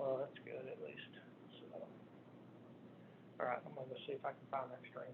Well, that's good at least. So, all right, I'm gonna go see if I can find that string.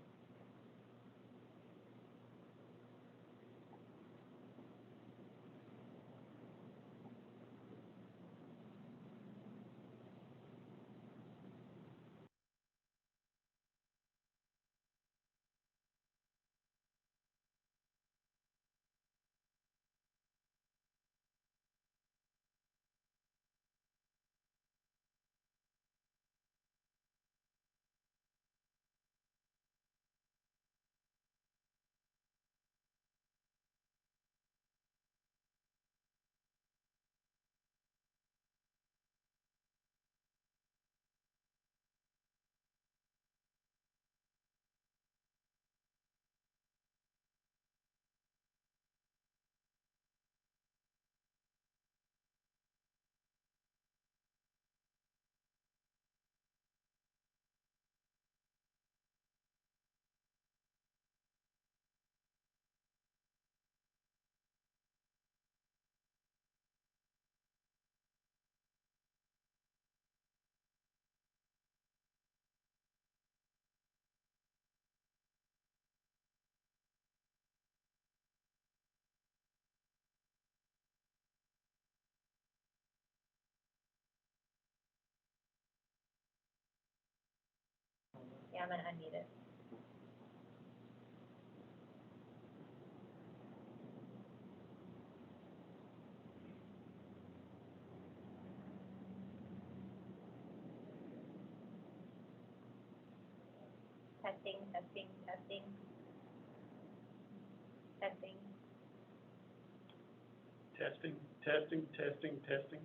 Yeah, I'm gonna unmute it. Testing, testing, testing. Testing. Testing, testing, testing, testing.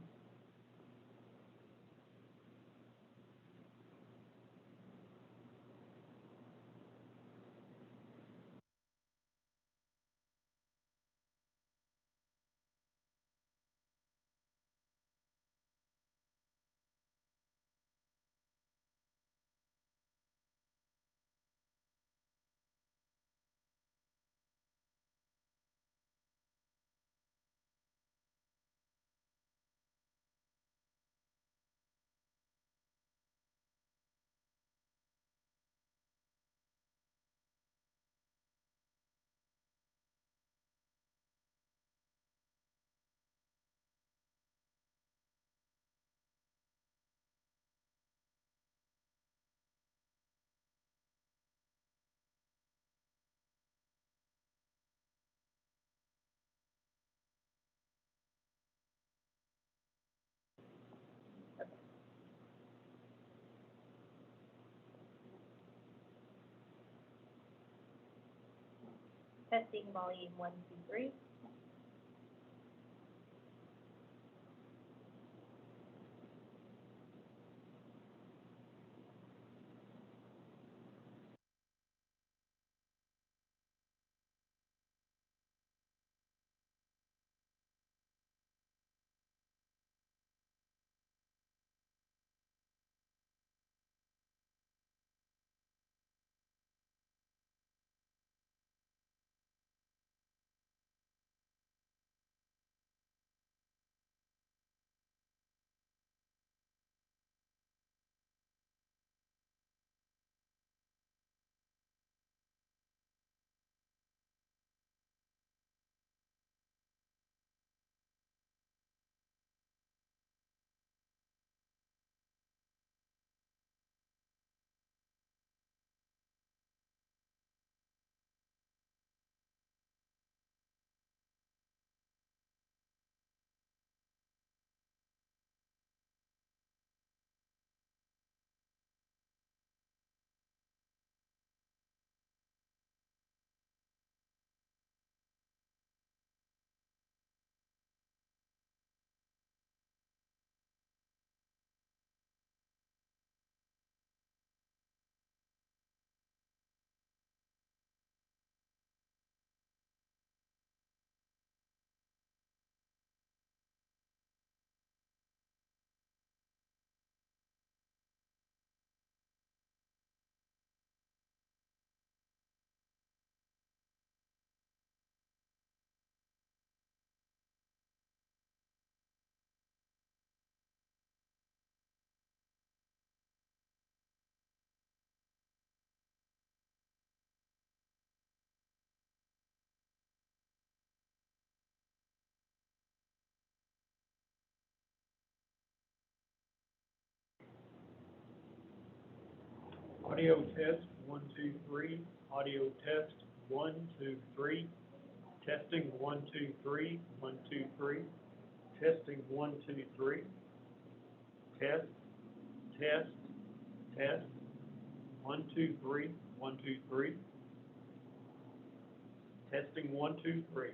Testing volume 1, 2, 3. Audio test, 1, 2, 3. Audio test, 1, 2, 3. Testing, 1, 2, 3. 1, 2, 3. Testing, 1, 2, 3. Test, test, test. 1, 2, 3. 1, 2, 3. Testing, 1, 2, 3.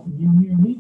Can you hear me?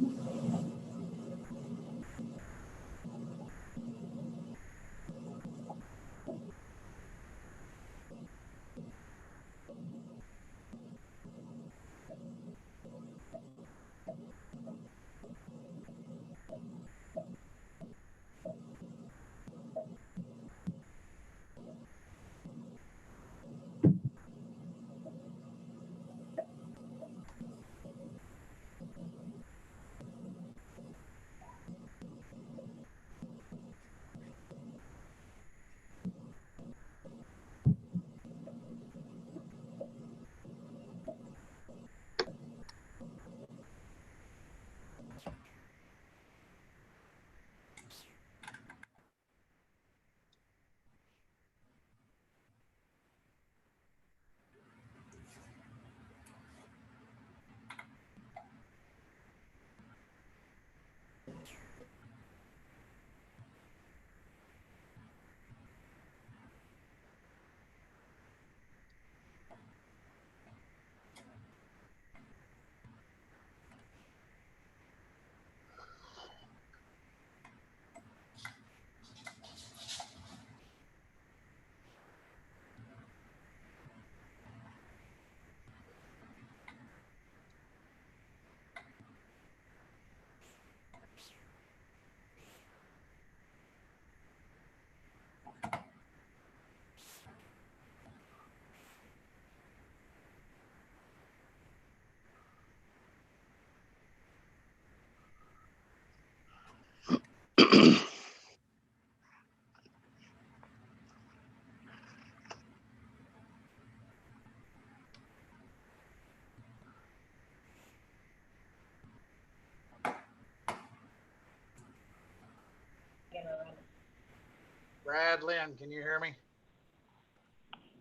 Brad, Lynn, can you hear me?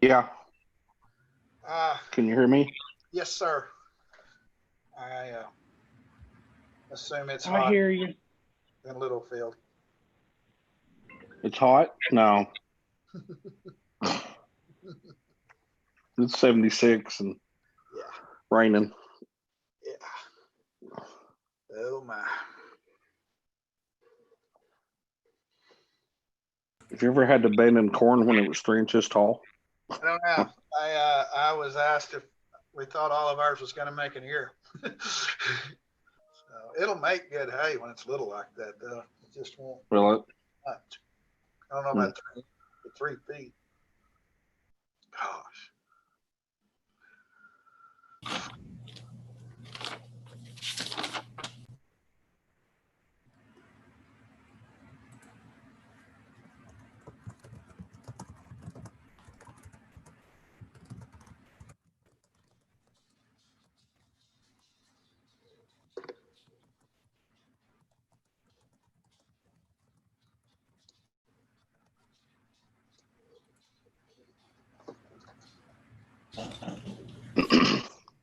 Yeah. Can you hear me? Yes, sir. I assume it's I hot hear you. in Littlefield. It's hot? No. It's 76 and Yeah, raining. yeah. Oh my. Have you ever had to bend in corn when it was 3 inches tall? I don't know. I was asked if we thought all of ours was going to make an ear. So it'll make good hay when it's little like that, though. It just won't Really? much. I don't know about 3 feet. Gosh.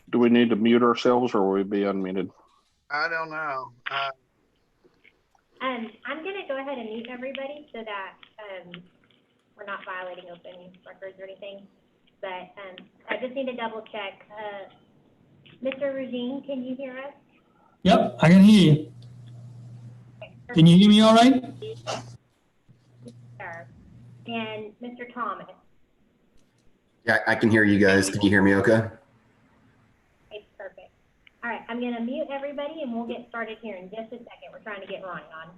Do we need to mute ourselves or will we be unmuted? I don't know. I'm gonna go ahead and mute everybody so that, we're not violating open records or anything. But, I just need to double check. Mr. Regine, can you hear us? Yep, I can hear you. Can you hear me all right? Sir. And Mr. Thomas? Yeah, I can hear you guys. Can you hear me okay? Okay, perfect. All right, I'm I'm gonna mute everybody and we'll get started here in just a second. We're trying to get Ronnie on.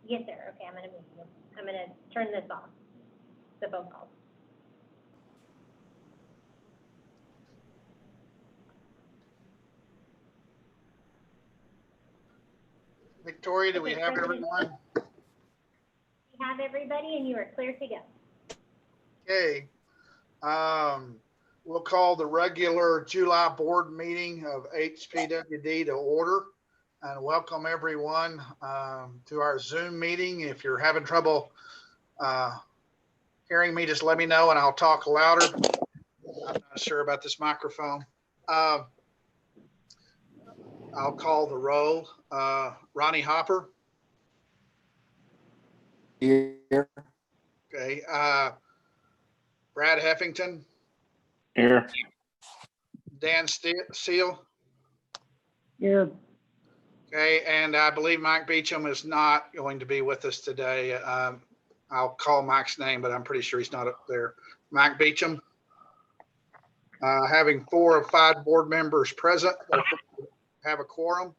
Yes, sir. Okay, I'm gonna mute you. I'm gonna turn this off, the phone call. Victoria, do we Okay, have President. everyone? We have everybody and you are clear to go. Okay. We'll call the regular July board meeting of HPWD to order and welcome everyone to our Zoom meeting. If you're having trouble hearing me, just let me know and I'll talk louder. I'm not sure about this microphone. I'll call the roll. Ronnie Hopper. Here. Okay. Brad Heffington. Here. Dan Seal. Here. Okay, and I believe Mike Beecham is not going to be with us today. I'll call Mike's name, but I'm pretty sure he's not up there. Mike Beecham. Having 4 of 5 board members present, have a quorum.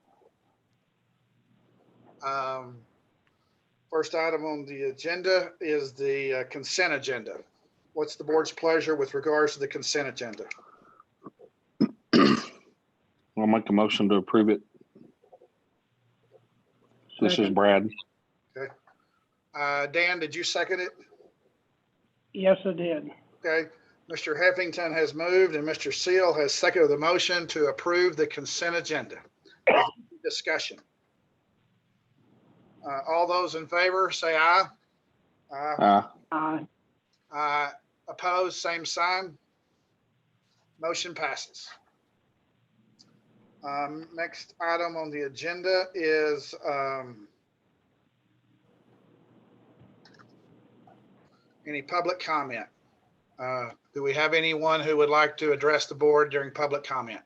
First item on the agenda is the consent agenda. What's the board's pleasure with regards to the consent agenda? I'll make a motion to approve it. This is Brad. Dan, did you second it? Yes, I did. Okay. Mr. Heffington has moved and Mr. Seal has seconded the motion to approve the consent agenda. Discussion. All those in favor say aye. Aye. Opposed, same sign. Motion passes. Next item on the agenda is any public comment. Do we have anyone who would like to address the board during public comment?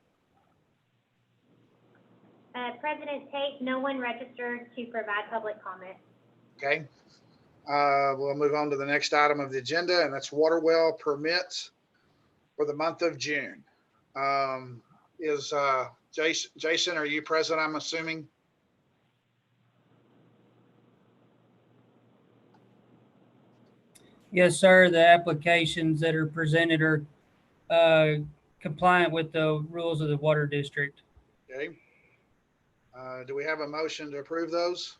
President Tate, no one registered to provide public comment. Okay. We'll move on to the next item of the agenda, and that's water well permits for the month of June. Is Jason, are you present, I'm assuming? Yes, sir. The applications that are presented are compliant with the rules of the water district. Okay. Do we have a motion to approve those?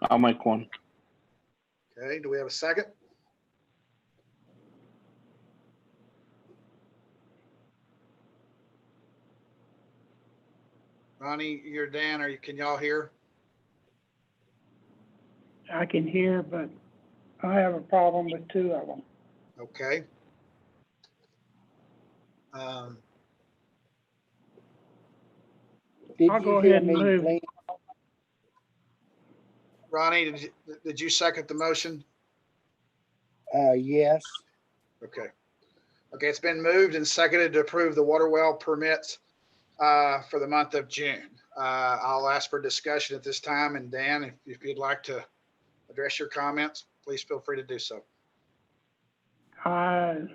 I'll make one. Okay. Do we have a second? Ronnie, you're Dan. Can y'all hear? I can hear, but I have a problem with 2 of them. Okay. I'll go ahead and move. Ronnie, did you second the motion? Yes. Okay. Okay, it's been moved and seconded to approve the water well permits for the month of June. I'll ask for discussion at this time, and Dan, if you'd like to address your comments, please feel free to do so. I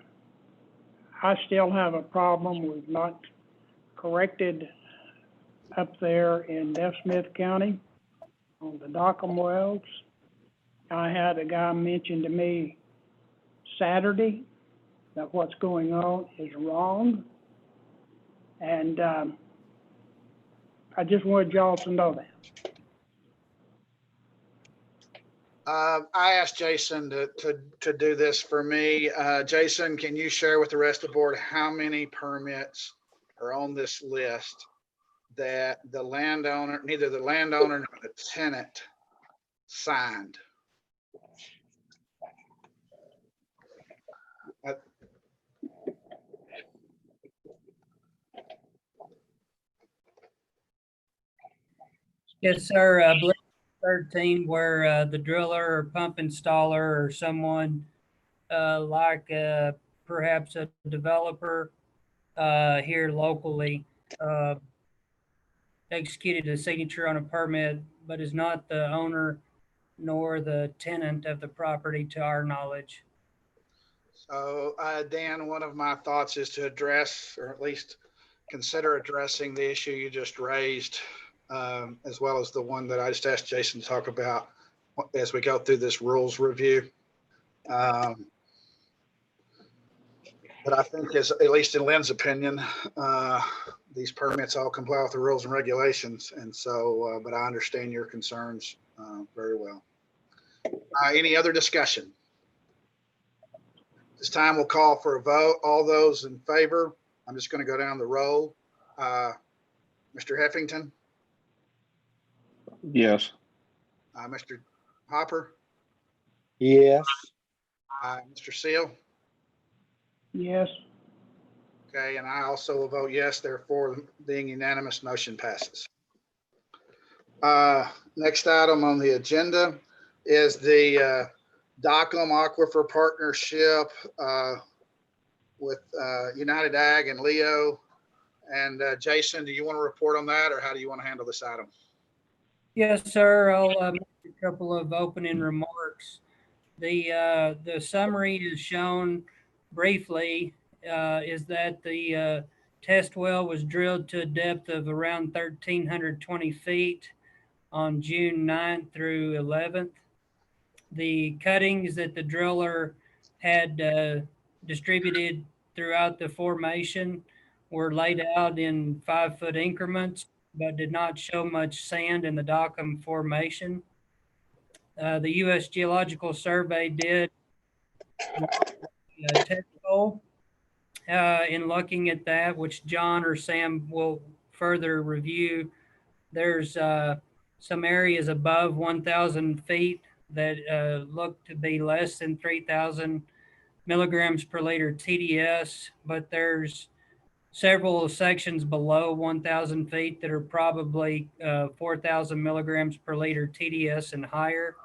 still have a problem with not corrected up there in Neff Smith County on the Dockham wells. I had a guy mention to me Saturday that what's going on is wrong. And I just wanted y'all to know that. I asked Jason to do this for me. Jason, can you share with the rest of the board how many permits are on this list that the landowner, neither the landowner nor the tenant signed? Yes, sir. I believe 13 where the driller or pump installer or someone like perhaps a developer here locally executed a signature on a permit, but is not the owner nor the tenant of the property to our knowledge. So, Dan, one of my thoughts is to address, or at least consider addressing the issue you just raised, as well as the one that I just asked Jason to talk about as we go through this rules review. But I think as, at least in Lynn's opinion, these permits all comply with the rules and regulations. And so, but I understand your concerns very well. Any other discussion? This time we'll call for a vote. All those in favor, I'm just going to go down the roll. Mr. Heffington, Yes. Mr. Hopper, Yes. Mr. Seal. Yes, Okay, and I also will vote yes, therefore being unanimous, motion passes. Next item on the agenda is the Dockham Aquifer Partnership with United Ag and Leo. And Jason, do you want to report on that, or how do you want to handle this item? Yes, sir. I'll make a couple of opening remarks. The summary is shown briefly is that the test well was drilled to a depth of around 1,320 feet on June 9th through 11th. The cuttings that the driller had distributed throughout the formation were laid out in 5-foot increments, but did not show much sand in the Dockham formation. The U.S. Geological Survey did a test hole. In looking at that, which John or Sam will further review, there's some areas above 1,000 feet that look to be less than 3,000 milligrams per liter TDS, but there's several sections below 1,000 feet that are probably 4,000 milligrams per liter TDS and higher.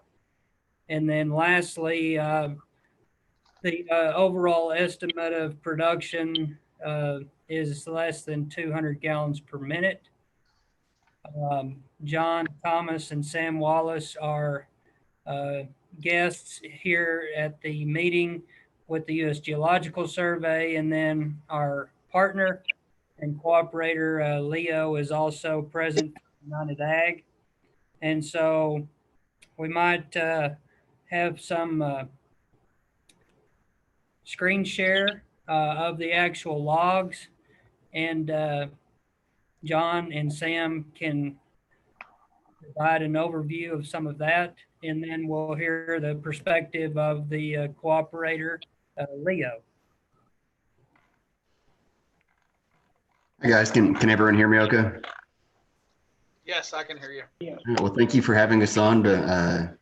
And then lastly, the overall estimate of production is less than 200 gallons per minute. John Thomas and Sam Wallace are guests here at the meeting with the U.S. Geological Survey, and then our partner and cooperator Leo is also present for United Ag. And so we might have some screen share of the actual logs, and John and Sam can provide an overview of some of that, and then we'll hear the perspective of the cooperator, Leo. Hi guys, can everyone hear me okay? Yes, I can hear you. yes. All right, well, thank you for having us on to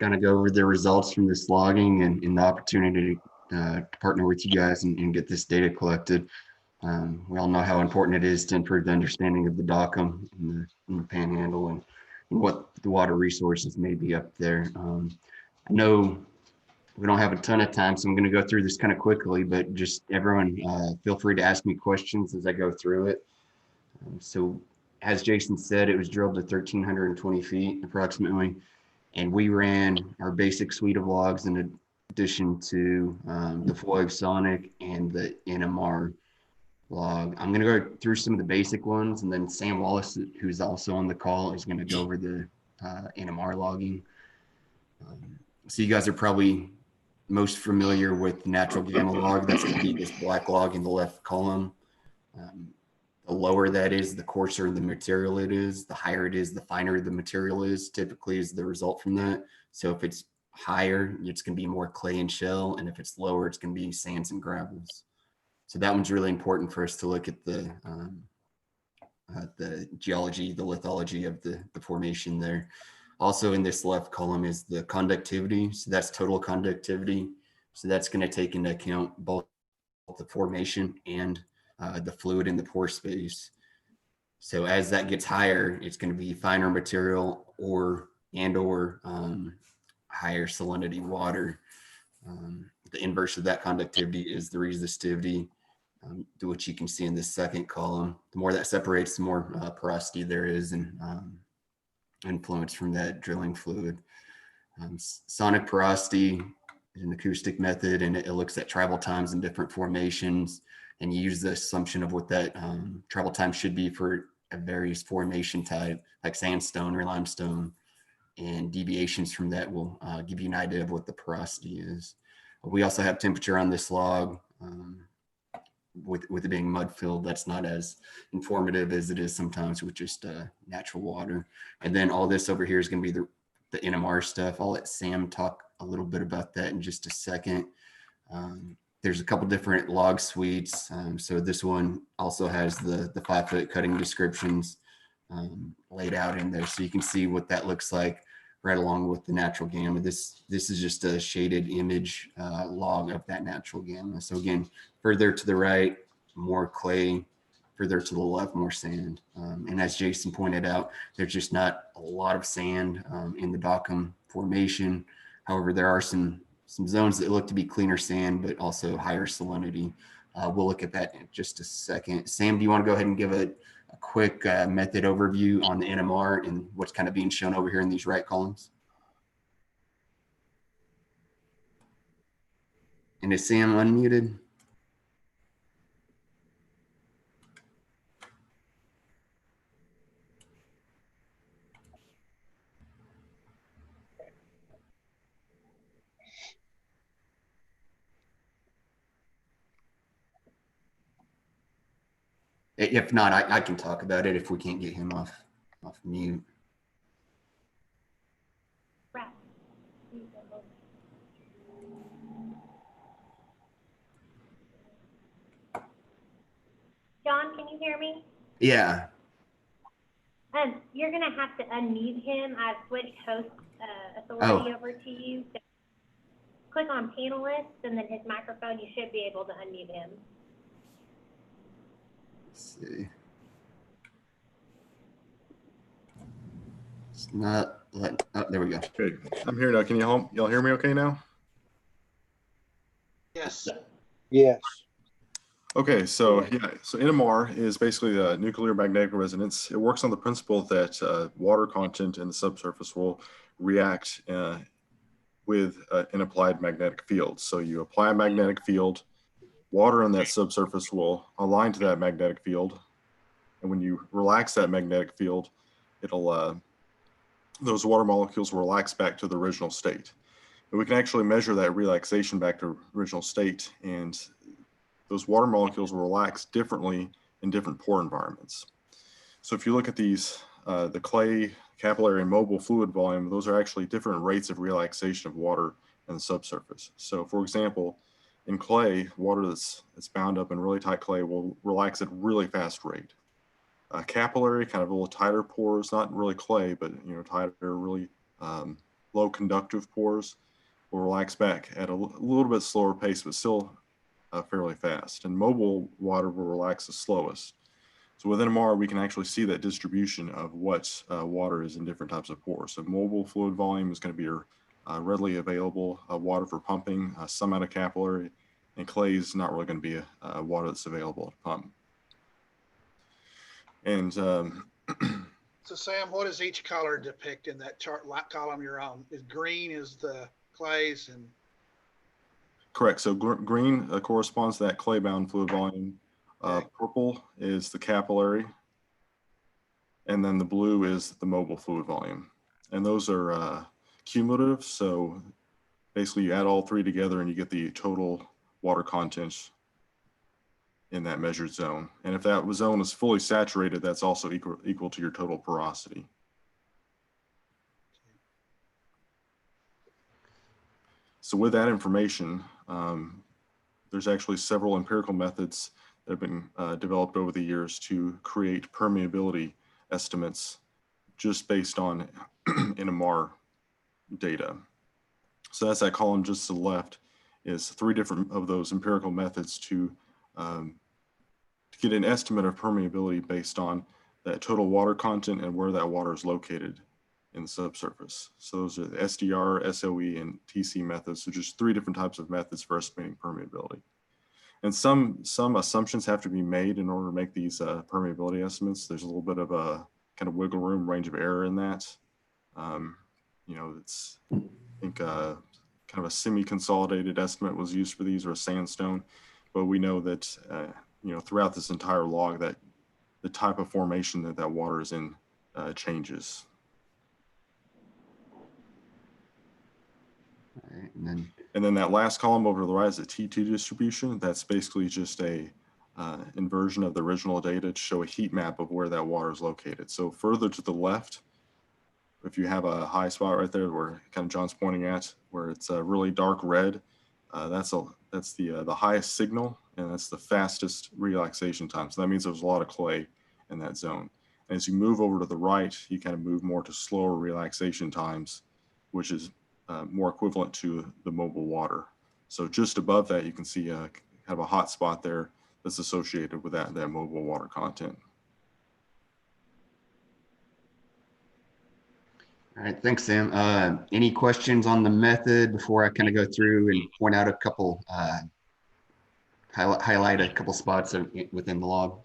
kind of go over the results from this logging and the opportunity to partner with you guys and get this data collected. We all know how important it is to improve the understanding of the Dockham and the Panhandle and what the water resources may be up there. I know we don't have a ton of time, so I'm going to go through this kind of quickly, but just everyone feel free to ask me questions as I go through it. So as Jason said, it was drilled to 1,320 feet approximately, and we ran our basic suite of logs in addition to the FOIB Sonic and the NMR log. I'm going to go through some of the basic ones, and then Sam Wallace, who's also on the call, is going to go over the NMR logging. So you guys are probably most familiar with natural gamma log. That's going to be this black log in the left column. The lower that is, the coarser the material it is. The higher it is, the finer the material is, typically is the result from that. So if it's higher, it's going to be more clay and shell. And if it's lower, it's going to be sands and gravels. So that one's really important for us to look at the geology, the lithology of the formation there. Also in this left column is the conductivity. So that's total conductivity. So that's going to take into account both the formation and the fluid in the pore space. So as that gets higher, it's going to be finer material or higher salinity water. The inverse of that conductivity is the resistivity, which you can see in this second column. The more that separates, the more porosity there is and influence from that drilling fluid. Sonic porosity is an acoustic method, and it looks at travel times in different formations, and you use the assumption of what that travel time should be for a various formation type, like sandstone or limestone, and deviations from that will give you an idea of what the porosity is. We also have temperature on this log. with it being mud filled, that's not as informative as it is sometimes with just natural water. And then all this over here is going to be the NMR stuff. I'll let Sam talk a little bit about that in just a second. There's a couple different log suites. So this one also has the 5-foot cutting descriptions laid out in there, so you can see what that looks like right along with the natural gamma. This is just a shaded image log of that natural gamma. So again, further to the right, more clay, further to the left, more sand. And as Jason pointed out, there's just not a lot of sand in the Dockham formation. However, there are some zones that look to be cleaner sand, but also higher salinity. We'll look at that in just a second. Sam, do you want to go ahead and give a quick method overview on the NMR and what's kind of being shown over here in these right columns? And is Sam unmuted? If not, I can talk about it if we can't get him off mute. Right. John, can you hear me? Yeah. You're gonna have to unmute him. I've switched host authority over to you. So click on panelists and then his microphone. You should be able to unmute him. Let's see. It's not letting, oh, there we go. Okay, I'm here now. Can y'all hear me okay now? Yes. Yes. Okay, so yeah, so NMR is basically the nuclear magnetic resonance. It works on the principle that water content in the subsurface will react with an applied magnetic field. So you apply a magnetic field, water in that subsurface will align to that magnetic field. And when you relax that magnetic field, it'll, those water molecules will relax back to the original state. And we can actually measure that relaxation back to original state, and those water molecules will relax differently in different pore environments. So if you look at these, the clay, capillary, and mobile fluid volume, those are actually different rates of relaxation of water in the subsurface. So for example, in clay, water that's bound up in really tight clay will relax at a really fast rate. Capillary, kind of a little tighter pores, not really clay, but tighter, really low conductive pores will relax back at a little bit slower pace, but still fairly fast. And mobile water will relax the slowest. So with NMR, we can actually see that distribution of what water is in different types of pores. So mobile fluid volume is going to be your readily available water for pumping, some out of capillary, and clay is not really going to be water that's available to pump. And So Sam, what does each color depict in that chart column you're on? Is green is the clays and correct. So green corresponds to that clay-bound fluid volume. Purple is the capillary, and then the blue is the mobile fluid volume. And those are cumulative. So basically, you add all three together, and you get the total water content in that measured zone. And if that zone is fully saturated, that's also equal to your total porosity. So with that information, there's actually several empirical methods that have been developed over the years to create permeability estimates just based on NMR data. So that's that column just to the left is 3 different of those empirical methods to get an estimate of permeability based on that total water content and where that water is located in the subsurface. So those are the SDR, SOE, and TC methods. So just 3 different types of methods for estimating permeability. And some assumptions have to be made in order to make these permeability estimates. There's a little bit of a kind of wiggle room, range of error in that. It's, I think, kind of a semi-consolidated estimate was used for these, or a sandstone. But we know that, throughout this entire log, that the type of formation that water is in changes. All right, and then that last column over to the right is a T2 distribution. That's basically just a inversion of the original data to show a heat map of where that water is located. So further to the left, if you have a high spot right there where kind of John's pointing at, where it's really dark red, that's the highest signal, and that's the fastest relaxation time. So that means there's a lot of clay in that zone. And as you move over to the right, you kind of move more to slower relaxation times, which is more equivalent to the mobile water. So just above that, you can see kind of a hot spot there that's associated with that mobile water content. All right, thanks, Sam. Any questions on the method before I kind of go through and point out a couple, highlight a couple spots within the log?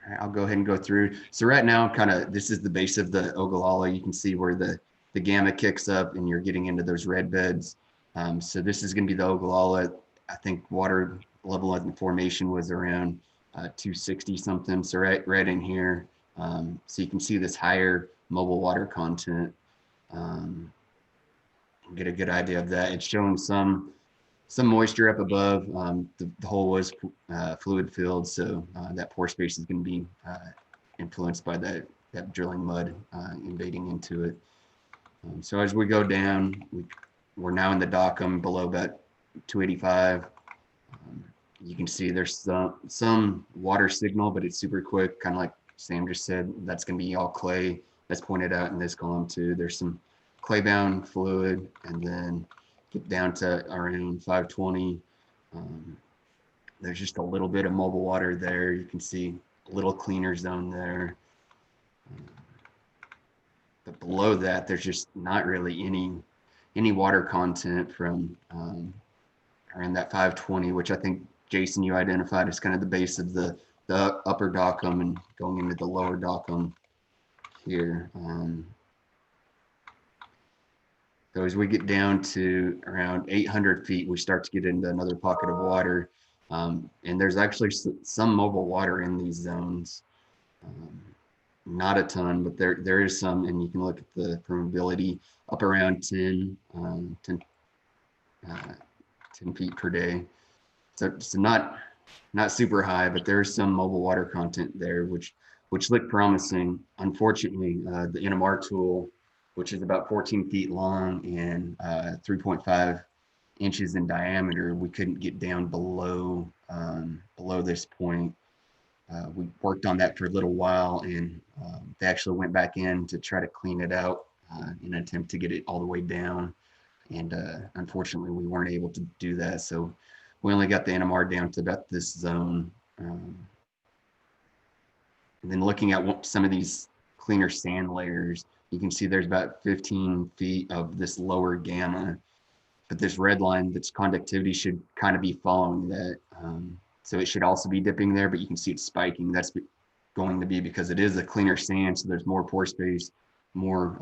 All right, I'll go ahead and go through. So right now, kind of, this is the base of the Ogallala. You can see where the gamma kicks up and you're getting into those red beds. So this is going to be the Ogallala. I think water level of the formation was around 260 something, so right in here. So you can see this higher mobile water content. Get a good idea of that. It's showing some moisture up above. The hole was fluid filled, so that pore space is going to be influenced by that drilling mud invading into it. So as we go down, we're now in the Dockham below about 285. You can see there's some water signal, but it's super quick, kind of like Sam just said. That's going to be all clay. That's pointed out in this column too. There's some clay bound fluid, and then get down to around 520. There's just a little bit of mobile water there. You can see a little cleaner zone there. But below that, there's just not really any water content from around that 520, which I think, Jason, you identified as kind of the base of the upper Dockham and going into the lower Dockham here. So as we get down to around 800 feet, we start to get into another pocket of water. And there's actually some mobile water in these zones. Not a ton, but there is some, and you can look at the permeability up around 10 feet per day. So not super high, but there's some mobile water content there, which looked promising. Unfortunately, the NMR tool, which is about 14 feet long and 3.5 inches in diameter, we couldn't get down below this point. We worked on that for a little while, and they actually went back in to try to clean it out in an attempt to get it all the way down. And unfortunately, we weren't able to do that. So we only got the NMR down to about this zone. And then looking at some of these cleaner sand layers, you can see there's about 15 feet of this lower gamma, but this red line, that's conductivity, should kind of be following that. So it should also be dipping there, but you can see it spiking. That's going to be because it is a cleaner sand, so there's more pore space, more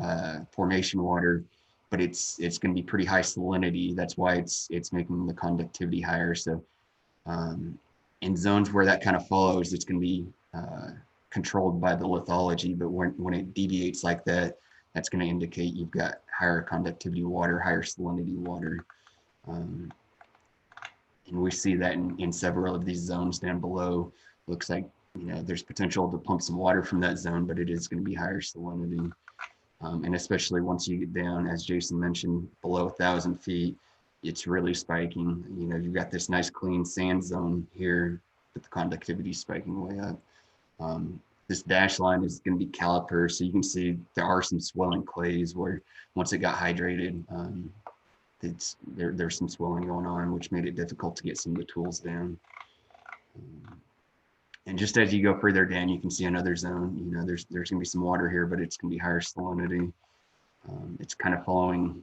formation water, but it's going to be pretty high salinity. That's why it's making the conductivity higher. So in zones where that kind of follows, it's going to be controlled by the lithology, but when it deviates like that, that's going to indicate you've got higher conductivity water, higher salinity water. And we see that in several of these zones down below. Looks like, there's potential to pump some water from that zone, but it is going to be higher salinity. And especially once you get down, as Jason mentioned, below 1,000 feet, it's really spiking. You've got this nice clean sand zone here, but the conductivity is spiking way up. This dash line is going to be caliper, so you can see there are some swelling clays where once it got hydrated, there's some swelling going on, which made it difficult to get some of the tools down. And just as you go further down, you can see another zone. There's going to be some water here, but it's going to be higher salinity. It's kind of following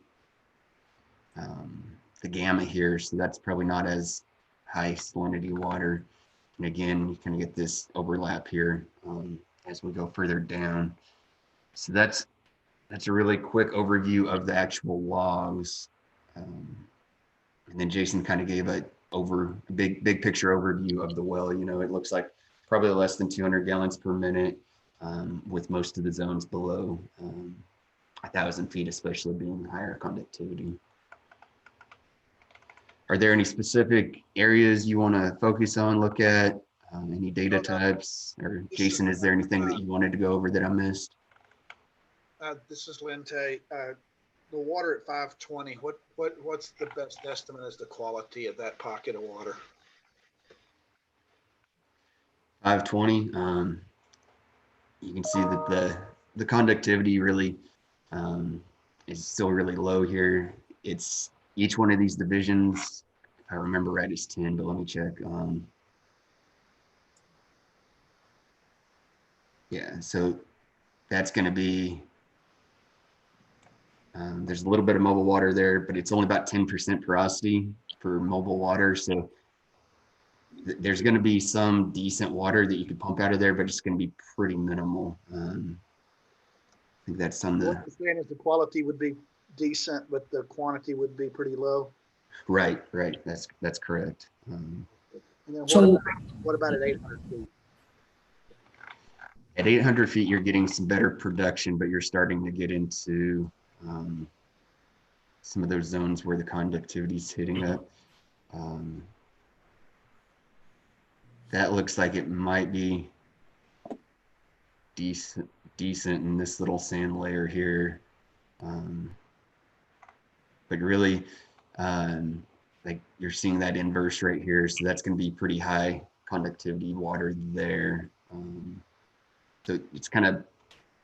the gamma here, so that's probably not as high salinity water. And again, you kind of get this overlap here as we go further down. So that's a really quick overview of the actual logs. And then Jason kind of gave a big picture overview of the well. It looks like probably less than 200 gallons per minute, with most of the zones below 1,000 feet, especially being higher conductivity. are there any specific areas you want to focus on, look at, any data types? Or Jason, is there anything that you wanted to go over that I missed? This is Lente. The water at 520, what's the best estimate as the quality of that pocket of water? 520. You can see that the conductivity really is still really low here. It's each one of these divisions, if I remember right, is 10, but let me check. Yeah, so that's going to be, there's a little bit of mobile water there, but it's only about 10% porosity for mobile water. So there's going to be some decent water that you could pump out of there, but it's going to be pretty minimal. I think that's on What the you're saying is the quality would be decent, but the quantity would be pretty low. right. That's correct. And then So, what about at 800 feet? At 800 feet, you're getting some better production, but you're starting to get into some of those zones where the conductivity is hitting up. That looks like it might be decent in this little sand layer here. But really, like you're seeing that inverse right here. So that's going to be pretty high conductivity water there. So it's kind of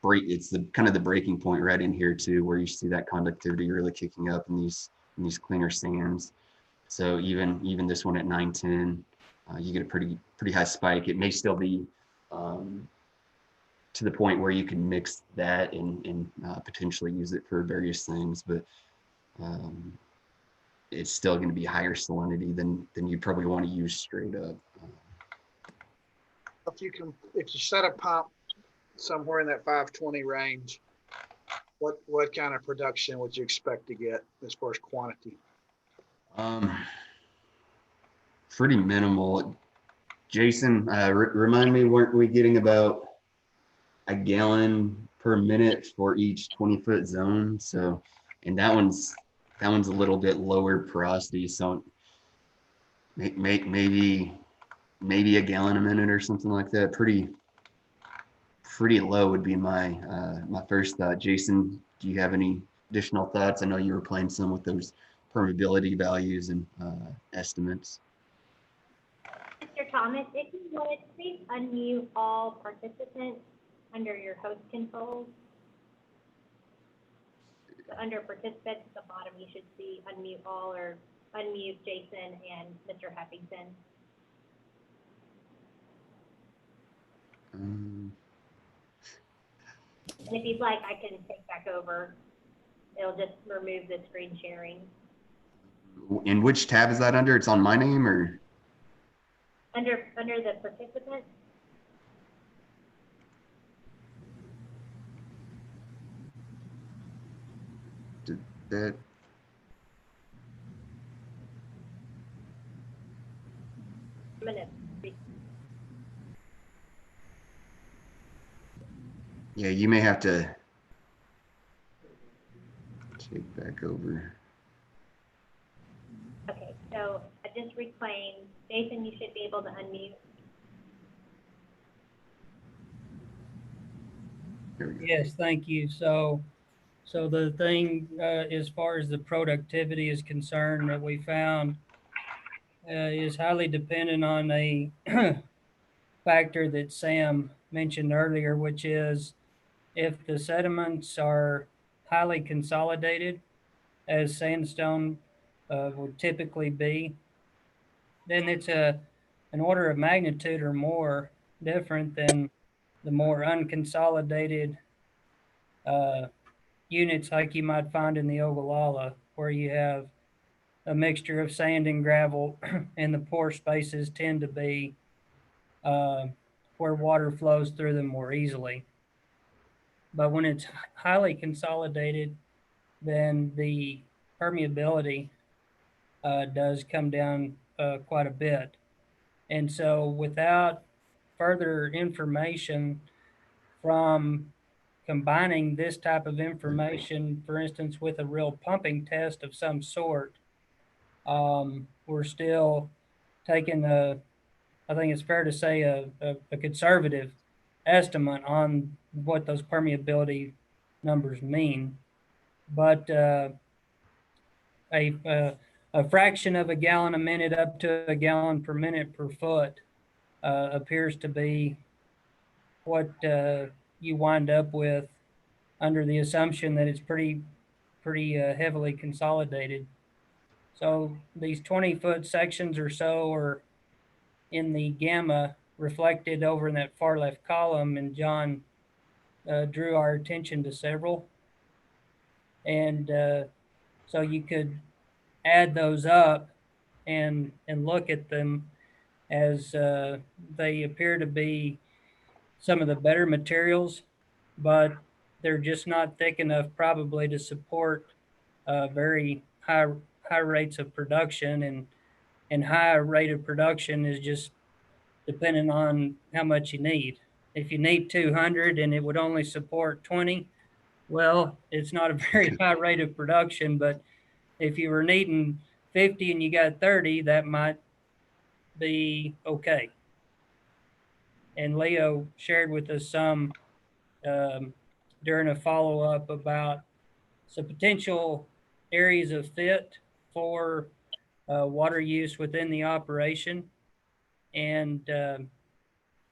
it's the kind of the breaking point right in here too, where you see that conductivity really kicking up in these cleaner sands. So even this one at 910, you get a pretty high spike. It may still be to the point where you can mix that and potentially use it for various things, but it's still going to be higher salinity than you probably want to use straight up. If you set a pump somewhere in that 520 range, what kind of production would you expect to get as far as quantity? Pretty minimal. Jason, remind me, weren't we getting about a gallon per minute for each 20-foot zone? So, and that one's a little bit lower porosity. So maybe a gallon a minute or something like that. Pretty low would be my first thought. Jason, do you have any additional thoughts? I know you were playing some with those permeability values and estimates. Mr. Thomas, if you would, please unmute all participants under your host controls. So under participants at the bottom, you should see unmute all or unmute Jason and Mr. Heffington. And if you'd like, I can take back over. It'll just remove the screen sharing. In which tab is that under? It's on my name or? Under the participants. Did that? Yeah, you may have to take back over. Okay, so I just reclaimed. Jason, you should be able to unmute. There we go. Yes, thank you. So the thing, as far as the productivity is concerned that we found is highly dependent on a factor that Sam mentioned earlier, which is if the sediments are highly consolidated, as sandstone would typically be, then it's an order of magnitude or more different than the more unconsolidated units like you might find in the Ogallala, where you have a mixture of sand and gravel, and the pore spaces tend to be where water flows through them more easily. But when it's highly consolidated, then the permeability does come down quite a bit. And so without further information from combining this type of information, for instance, with a real pumping test of some sort, We're still taking I think it's fair to say a conservative estimate on what those permeability numbers mean. But a fraction of a gallon a minute up to a gallon per minute per foot appears to be what you wind up with under the assumption that it's pretty heavily consolidated. So these 20-foot sections or so are in the gamma reflected over in that far left column, and John drew our attention to several. And so you could add those up and look at them as they appear to be some of the better materials, but they're just not thick enough probably to support very high rates of production, and high rate of production is just depending on how much you need. If you need 200 and it would only support 20, well, it's not a very high rate of production. But if you were needing 50 and you got 30, that might be okay. And Leo shared with us some during a follow-up about some potential areas of fit for water use within the operation. And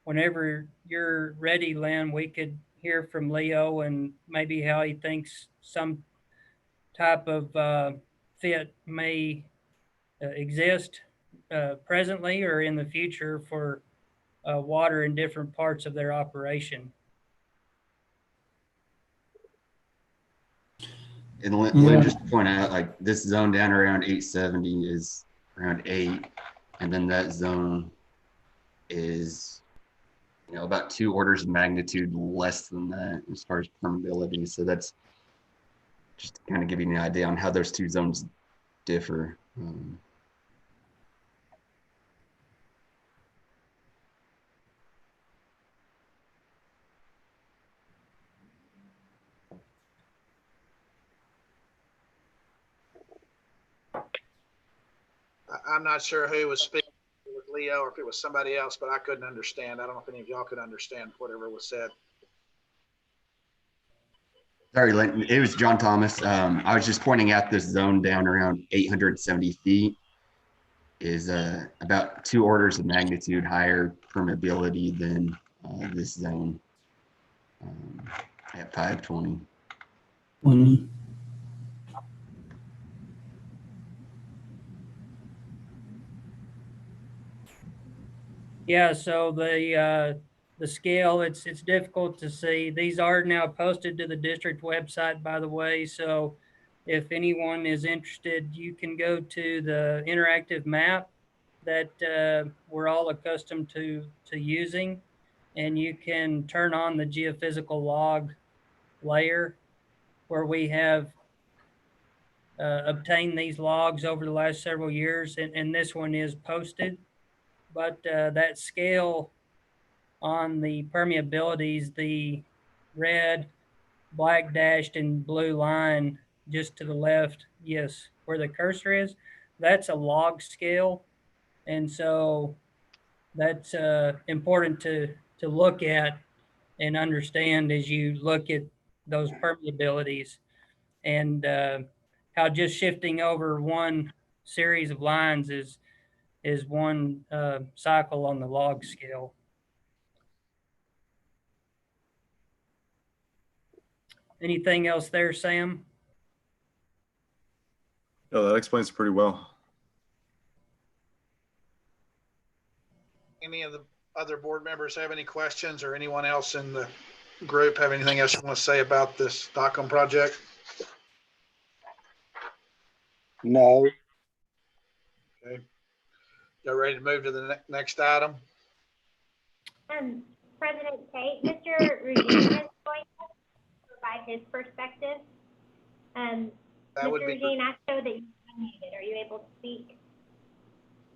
whenever you're ready, Lynn, we could hear from Leo and maybe how he thinks some type of fit may exist presently or in the future for water in different parts of their operation. And Lynn, just to point out, like this zone down around 870 is around 8, and then that zone is, about 2 orders of magnitude less than that as far as permeability. So that's just to kind of give you an idea on how those 2 zones differ. I'm not sure who was speaking with Leo or if it was somebody else, but I couldn't understand. I don't know if any of y'all could understand whatever was said. Sorry, Lynn, it was John Thomas. I was just pointing out this zone down around 870 feet is about 2 orders of magnitude higher permeability than this zone at 520. Yeah, so the scale, it's difficult to see. These are now posted to the district website, by the way. So if anyone is interested, you can go to the interactive map that we're all accustomed to using, and you can turn on the geophysical log layer where we have obtained these logs over the last several years, and this one is posted. But that scale on the permeabilities, the red, black dashed, and blue line just to the left, yes, where the cursor is, that's a log scale. And so that's important to look at and understand as you look at those permeabilities, and how just shifting over one series of lines is one cycle on the log scale. Anything else there, Sam? No, that explains it pretty well. Any of the other board members have any questions, or anyone else in the group have anything else you want to say about this Stockholm project? No. Okay. Y'all ready to move to the next item? President Tate, Mr. Ruggiero is going to provide his perspective. Mr. Ruggiero, I show that you're unmuted. Are you able to speak?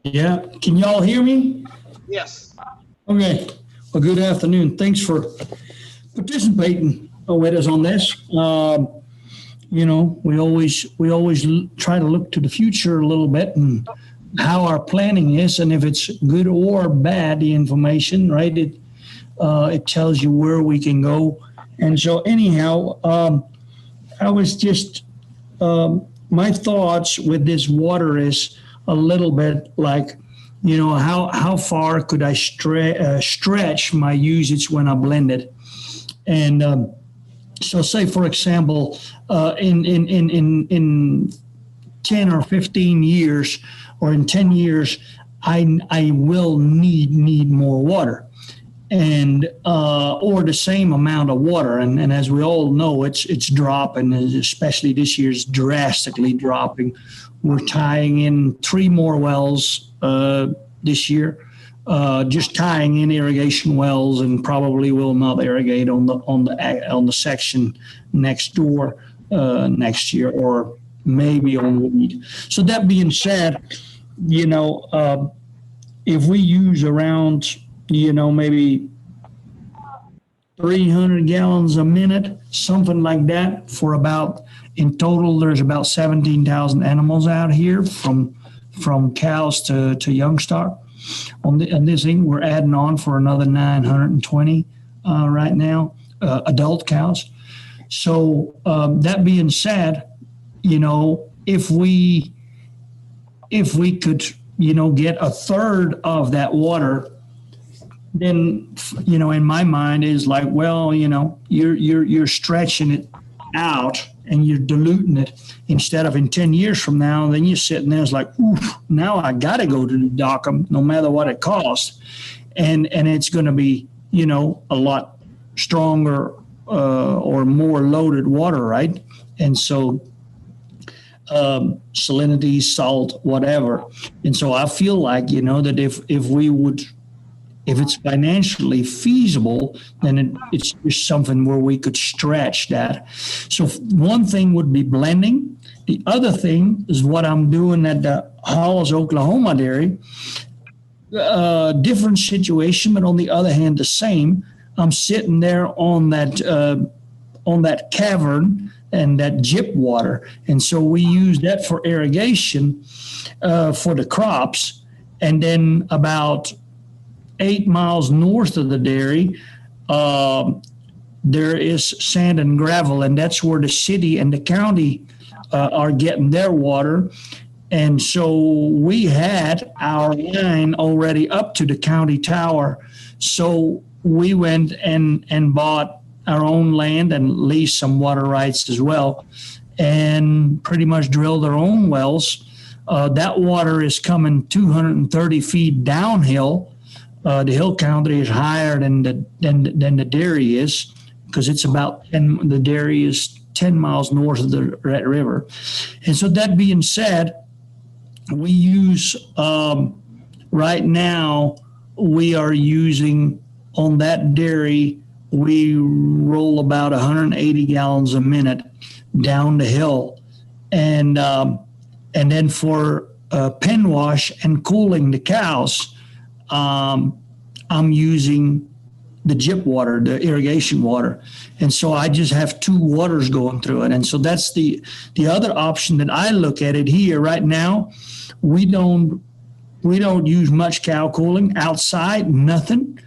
Yeah, can y'all hear me? Yes. Okay, well, good afternoon. Thanks for participating with us on this. you know, we always try to look to the future a little bit and how our planning is, and if it's good or bad, the information, right? It tells you where we can go. And so anyhow, I was just, my thoughts with this water is a little bit like, you know, how far could I stretch my usage when I blend it? And so say, for example, in 10 or 15 years, or in 10 years, I will need more water, and or the same amount of water. And as we all know, it's dropping, especially this year, it's drastically dropping. We're tying in 3 more wells this year, just tying in irrigation wells, and probably will not irrigate on the section next door next year, or maybe on weed. So that being said, you know, if we use around, you know, maybe 300 gallons a minute, something like that, for about, in total, there's about 17,000 animals out here, from cows to young stock. On this thing, we're adding on for another 920 right now, adult cows. So that being said, you know, if we could, you know, get a third of that water, then, you know, in my mind is like, well, you know, you're stretching it out and you're diluting it, instead of in 10 years from now, then you're sitting there, it's like, oof, now I got to go to the Dockham no matter what it costs. And it's going to be, you know, a lot stronger or more loaded water, right? And so salinity, salt, whatever. And so I feel like, you know, that if it's financially feasible, then it's just something where we could stretch that. So one thing would be blending. The other thing is what I'm doing at the Halls, Oklahoma dairy. Different situation, but on the other hand, the same. I'm sitting there on that cavern and that gyp water. And so we use that for irrigation for the crops. And then about 8 miles north of the dairy, there is sand and gravel, and that's where the city and the county are getting their water. And so we had our line already up to the county tower. So we went and bought our own land and leased some water rights as well, and pretty much drilled our own wells. That water is coming 230 feet downhill. The hill country is higher than the dairy is, because it's about 10, the dairy is 10 miles north of the Red River. And so that being said, we use, right now, we are using on that dairy, we roll about 180 gallons a minute down the hill. And then for pen wash and cooling the cows, I'm using the gyp water, the irrigation water. And so I just have 2 waters going through it. And so that's the other option that I look at it here right now. We don't use much cow cooling outside, nothing.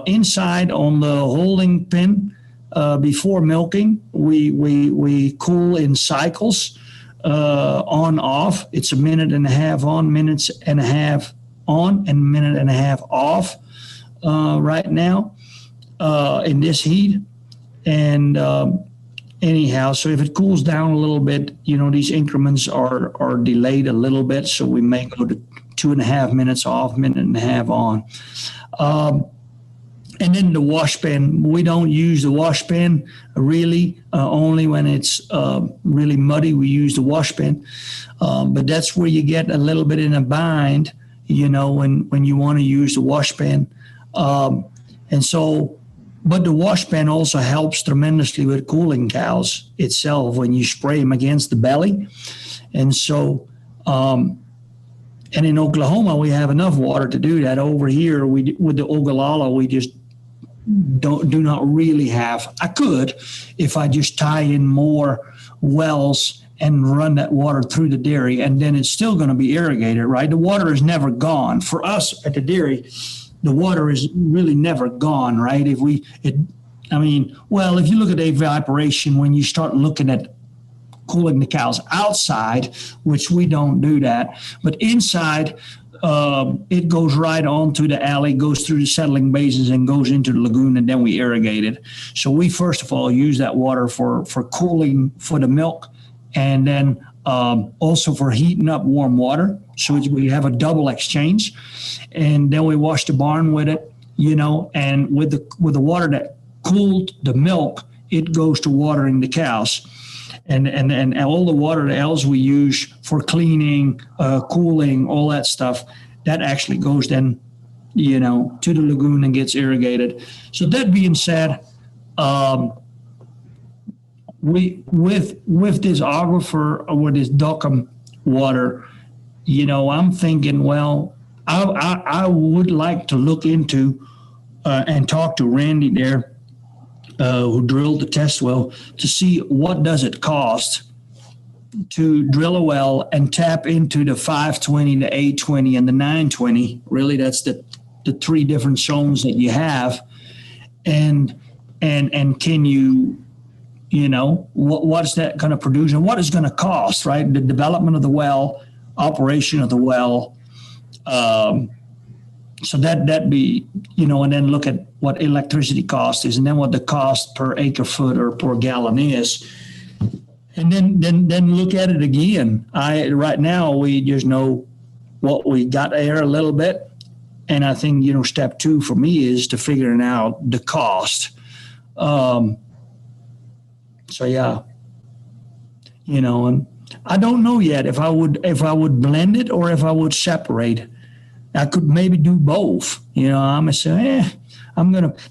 Inside on the holding pen, before milking, we cool in cycles, on off. It's a minute and a half on, minutes and a half on, and minute and a half off right now in this heat. And anyhow, so if it cools down a little bit, you know, these increments are delayed a little bit. So we may go to 2.5 minutes off, minute and a half on. And then the wash pen, we don't use the wash pen really, only when it's really muddy, we use the wash pen. But that's where you get a little bit in a bind, you know, when you want to use the wash pen. And so, but the wash pen also helps tremendously with cooling cows itself when you spray them against the belly. And so, and in Oklahoma, we have enough water to do that. Over here, with the Ogallala, we just do not really have. I could, if I just tie in more wells and run that water through the dairy, and then it's still going to be irrigated, right? The water is never gone. For us at the dairy, the water is really never gone, right? If you look at evaporation, when you start looking at cooling the cows outside, which we don't do that, but inside, it goes right on to the alley, goes through the settling basins and goes into the lagoon, and then we irrigate it. So we first of all use that water for cooling for the milk, and then also for heating up warm water. So we have a double exchange, and then we wash the barn with it, and with the water that cooled the milk, it goes to watering the cows. And all the water else we use for cleaning, cooling, all that stuff, that actually goes then, to the lagoon and gets irrigated. So that being said, we with this aquifer or with this Dockham water, I'm thinking, well, I would like to look into and talk to Randy there, who drilled the test well, to see what does it cost to drill a well and tap into the 520, the 820, and the 920. Really, that's the three different zones that you have, and can you, what is that going to produce and what is going to cost, right? The development of the well, operation of the well. So that'd be, and then look at what electricity cost is, and then what the cost per acre foot or per gallon is, and then look at it again. Right now we just know what we got there a little bit, and I think step two for me is to figuring out the cost. So yeah, and I don't know yet if I would blend it or if I would separate. I could maybe do both. I'm gonna say,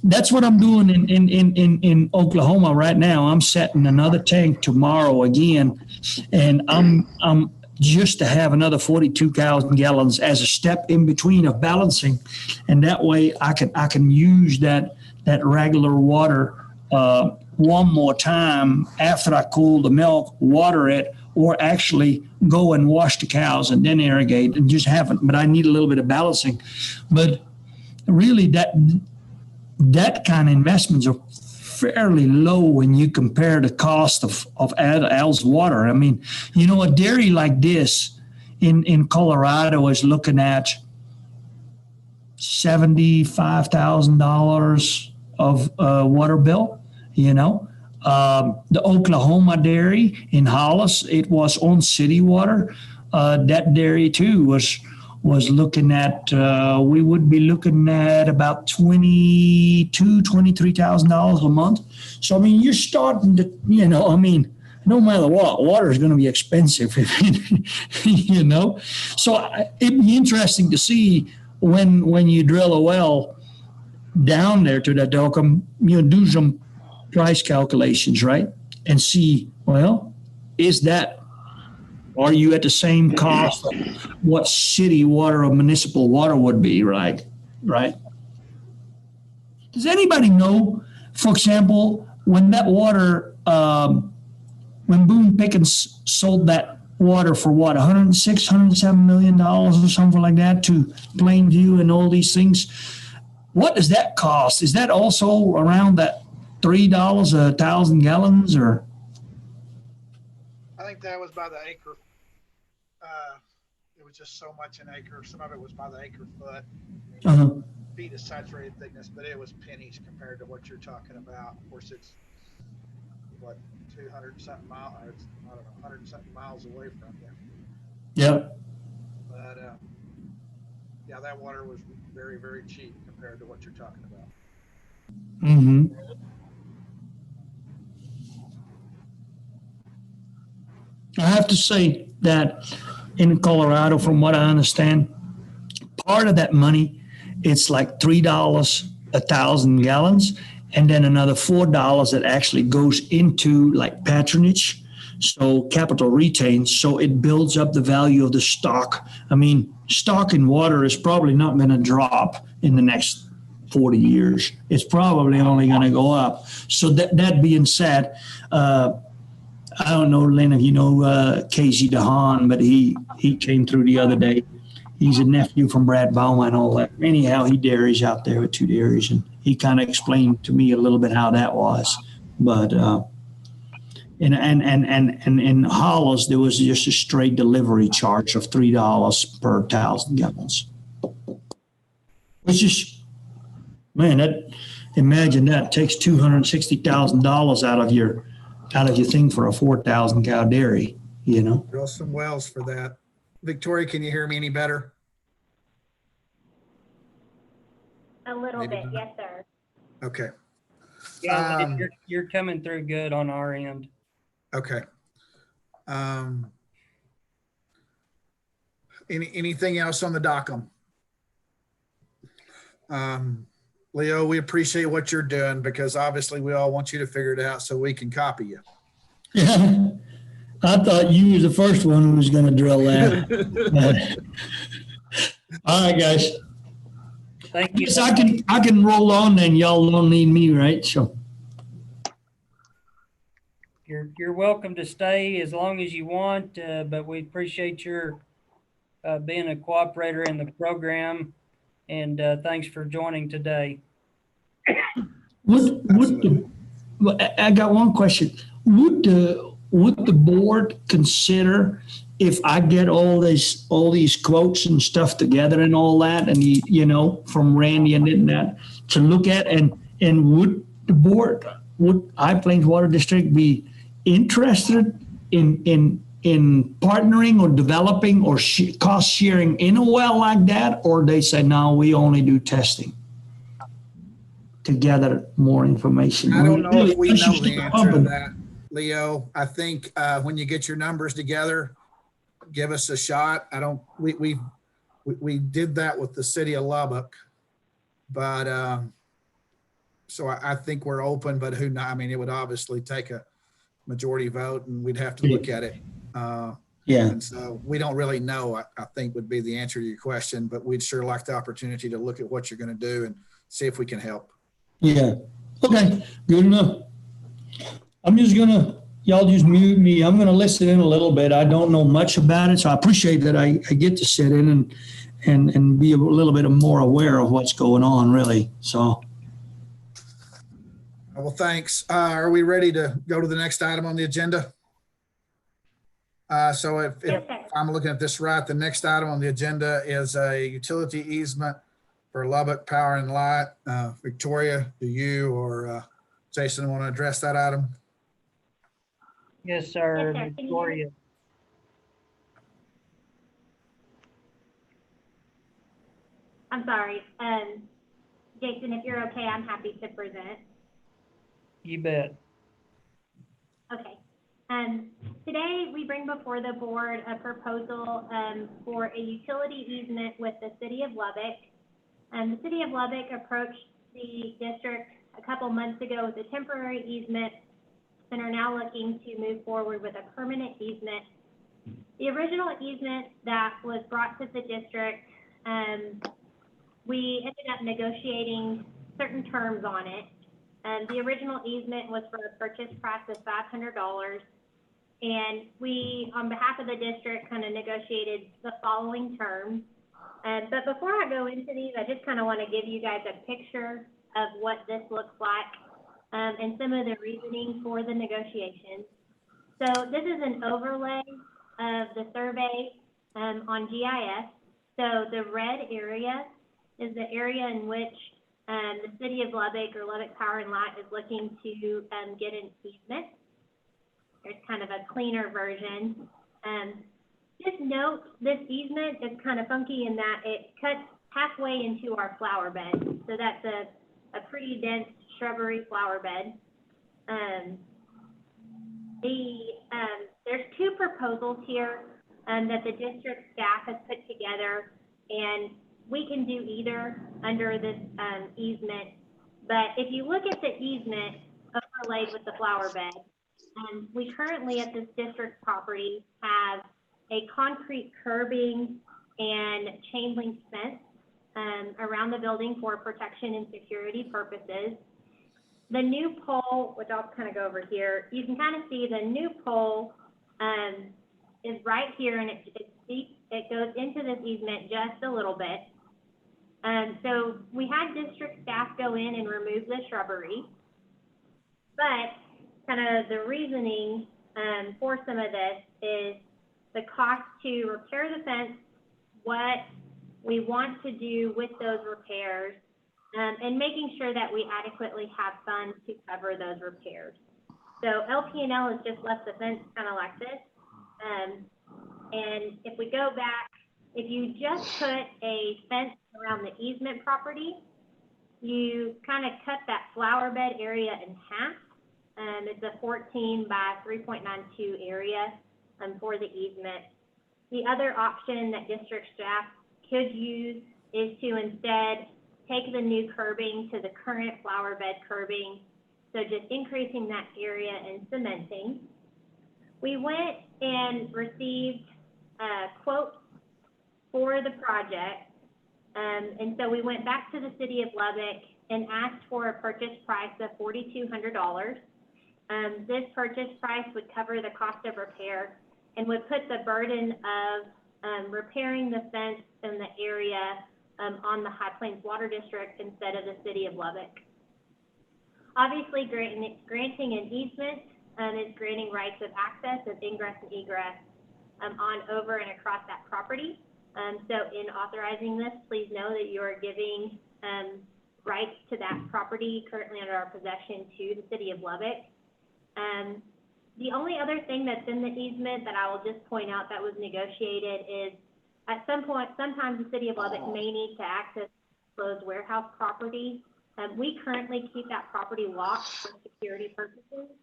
that's what I'm doing in Oklahoma right now. I'm setting another tank tomorrow again, and I'm just to have another 42,000 gallons as a step in between of balancing, and that way I can use that regular water one more time after I cool the milk, water it, or actually go and wash the cows and then irrigate and just have it. But I need a little bit of balancing. But really that kind of investments are fairly low when you compare the cost of Al's water. I mean, a dairy like this in Colorado is looking at $75,000 of water bill, The Oklahoma dairy in Hollis, it was on city water. That dairy too was looking at, we would be looking at about $23,000 a month. So, you're starting to, no matter what, water is going to be expensive, So it'd be interesting to see when you drill a well down there to that Dockham, do some price calculations, right? And see, well, are you at the same cost of what city water or municipal water would be, right? Does anybody know, for example, when that water, when Boone Pickens sold that water for what, $106, $107 million or something like that to Plainview and all these things, what does that cost? Is that also around that $3 a thousand gallons, or? I think that was by the acre. It was just so much an acre. Some of it was by the acre foot. Feet of saturated thickness, but it was pennies compared to what you're talking about. Of course, it's what, 200 something miles, or it's, I don't know, 100 something miles away from you. Yep. But yeah, that water was very, very cheap compared to what you're talking about. Mm-hmm. I have to say that in Colorado, from what I understand, part of that money, it's like $3 a thousand gallons, and then another $4 that actually goes into like patronage, so capital retains, so it builds up the value of the stock. Stock in water is probably not going to drop in the next 40 years. It's probably only going to go up. So that being said, I don't know, Lynn, if you know Casey DeHaan, but he came through the other day. He's a nephew from Brad Bauma and all that. Anyhow, he dairies out there with 2 dairies, and he kind of explained to me a little bit how that was. But in Hollis, there was just a straight delivery charge of $3 per 1,000 gallons. Which is, man, imagine that takes $260,000 out of your thing for a 4,000 cow dairy, you know? Drill some wells for that. Victoria, can you hear me any better? A little Maybe bit, not. yes, sir. Okay. Yeah, you're coming through good on our end. Okay. Anything else on the DOCM? Leo, we appreciate what you're doing because obviously we all want you to figure it out so we can copy you. Yeah, I thought you was the first one who was going to drill that. All right, guys. Thank you. Yes, I can roll on, then y'all don't need me, right? So You're welcome to stay as long as you want, but we appreciate your being a cooperator in the program, and thanks for joining today. I got one question. Would the board consider if I get all these quotes and stuff together and all that, and you know, from Randy and that to look at, and would the board, would High Plains Water District be interested in partnering or developing or cost sharing in a well like that, or they say no, we only do testing to gather more information? I don't know if we Once you know the start answer to pumping- that, Leo. I think when you get your numbers together, give us a shot. We did that with the city of Lubbock, but so I think we're open, but who knows? I mean, it would obviously take a majority vote and we'd have to look at it. Yeah. And so we don't really know, I think would be the answer to your question, but we'd sure like the opportunity to look at what you're going to do and see if we can help. Yeah. Okay. Good enough. Y'all just mute me. I'm gonna listen in a little bit. I don't know much about it, so I appreciate that I get to sit in and be a little bit more aware of what's going on, really. So. Well, thanks. Are we ready to go to the next item on the agenda? So if I'm looking at this right, the next item on the agenda is a utility easement for Lubbock Power and Light. Victoria, do you or Jason want to address that item? Yes, sir. Yes, sir. Victoria. I'm sorry. Jason, if you're okay, I'm happy to present. You bet. Okay. Today we bring before the board a proposal for a utility easement with the city of Lubbock. The city of Lubbock approached the district a couple months ago with a temporary easement and are now looking to move forward with a permanent easement. The original easement that was brought to the district, we ended up negotiating certain terms on it. The original easement was for a purchase price of $500. And we, on behalf of the district, kind of negotiated the following terms. But before I go into these, I just kind of want to give you guys a picture of what this looks like and some of the reasoning for the negotiations. So this is an overlay of the survey on GIS. So the red area is the area in which the city of Lubbock or Lubbock Power and Light is looking to get an easement. There's kind of a cleaner version. Just note, this easement is kind of funky in that it cuts halfway into our flower bed. So that's a pretty dense shrubbery flower bed. There's two proposals here that the district staff has put together, and we can do either under this easement. But if you look at the easement overlaid with the flower bed, we currently at this district property have a concrete curbing and chain link fence around the building for protection and security purposes. the new pole, which I'll kind of go over here, you can kind of see the new pole, is right here, and it's deep. It goes into this easement just a little bit. So we had district staff go in and remove the shrubbery, but kind of the reasoning, for some of this is the cost to repair the fence, what we want to do with those repairs, and making sure that we adequately have funds to cover those repairs. So LP&L has just left the fence kind of like this. And if we go back, if you just put a fence around the easement property, you kind of cut that flower bed area in half. It's a 14 by 3.92 area for the easement. The other option that district staff could use is to instead take the new curbing to the current flower bed curbing, so just increasing that area and cementing. We went and received quotes for the project, and so we went back to the city of Lubbock and asked for a purchase price of $4,200. This purchase price would cover the cost of repair and would put the burden of repairing the fence in the area on the High Plains Water District instead of the city of Lubbock. Obviously, granting an easement is granting rights of access of ingress and egress on, over, and across that property. So in authorizing this, please know that you are giving rights to that property currently under our possession to the city of Lubbock. The only other thing that's in the easement that I will just point out that was negotiated is at some point, sometimes the city of Lubbock may need to access closed warehouse property. We currently keep that property locked for security purposes.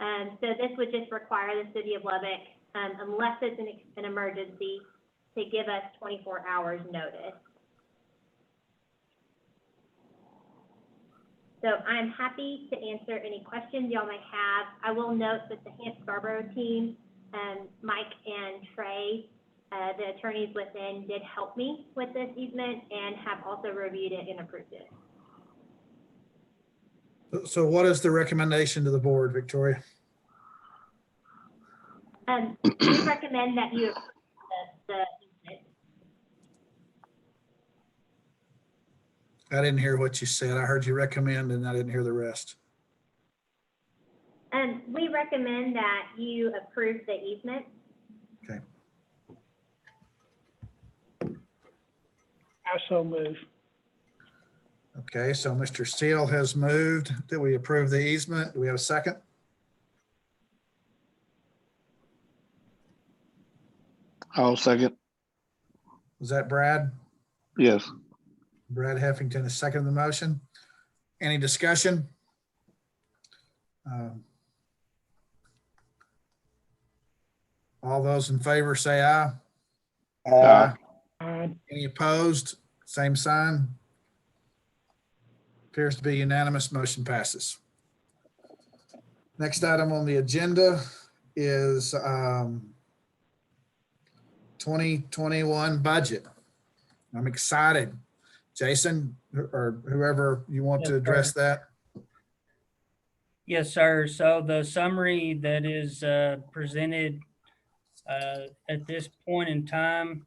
So this would just require the city of Lubbock, unless it's an emergency, to give us 24 hours notice. So I'm happy to answer any questions y'all may have. I will note that the Hant Scarborough team, Mike and Trey, the attorneys within, did help me with this easement and have also reviewed it and approved it. So what is the recommendation to the board, Victoria? We recommend that you approve the easement. I didn't hear what you said. I heard you recommend and I didn't hear the rest. We recommend that you approve the easement. Okay. I so move. Okay, so Mr. Steele has moved that we approve the easement. Do we have a second? I'll second. Was that Brad? Yes. Brad Heffington is second the motion. Any discussion? All those in favor say aye. Aye. Any opposed? Same sign. Appears to be unanimous. Motion passes. Next item on the agenda is 2021 budget. I'm excited. Jason, or whoever you want to address that. Yes, sir. So the summary that is presented at this point in time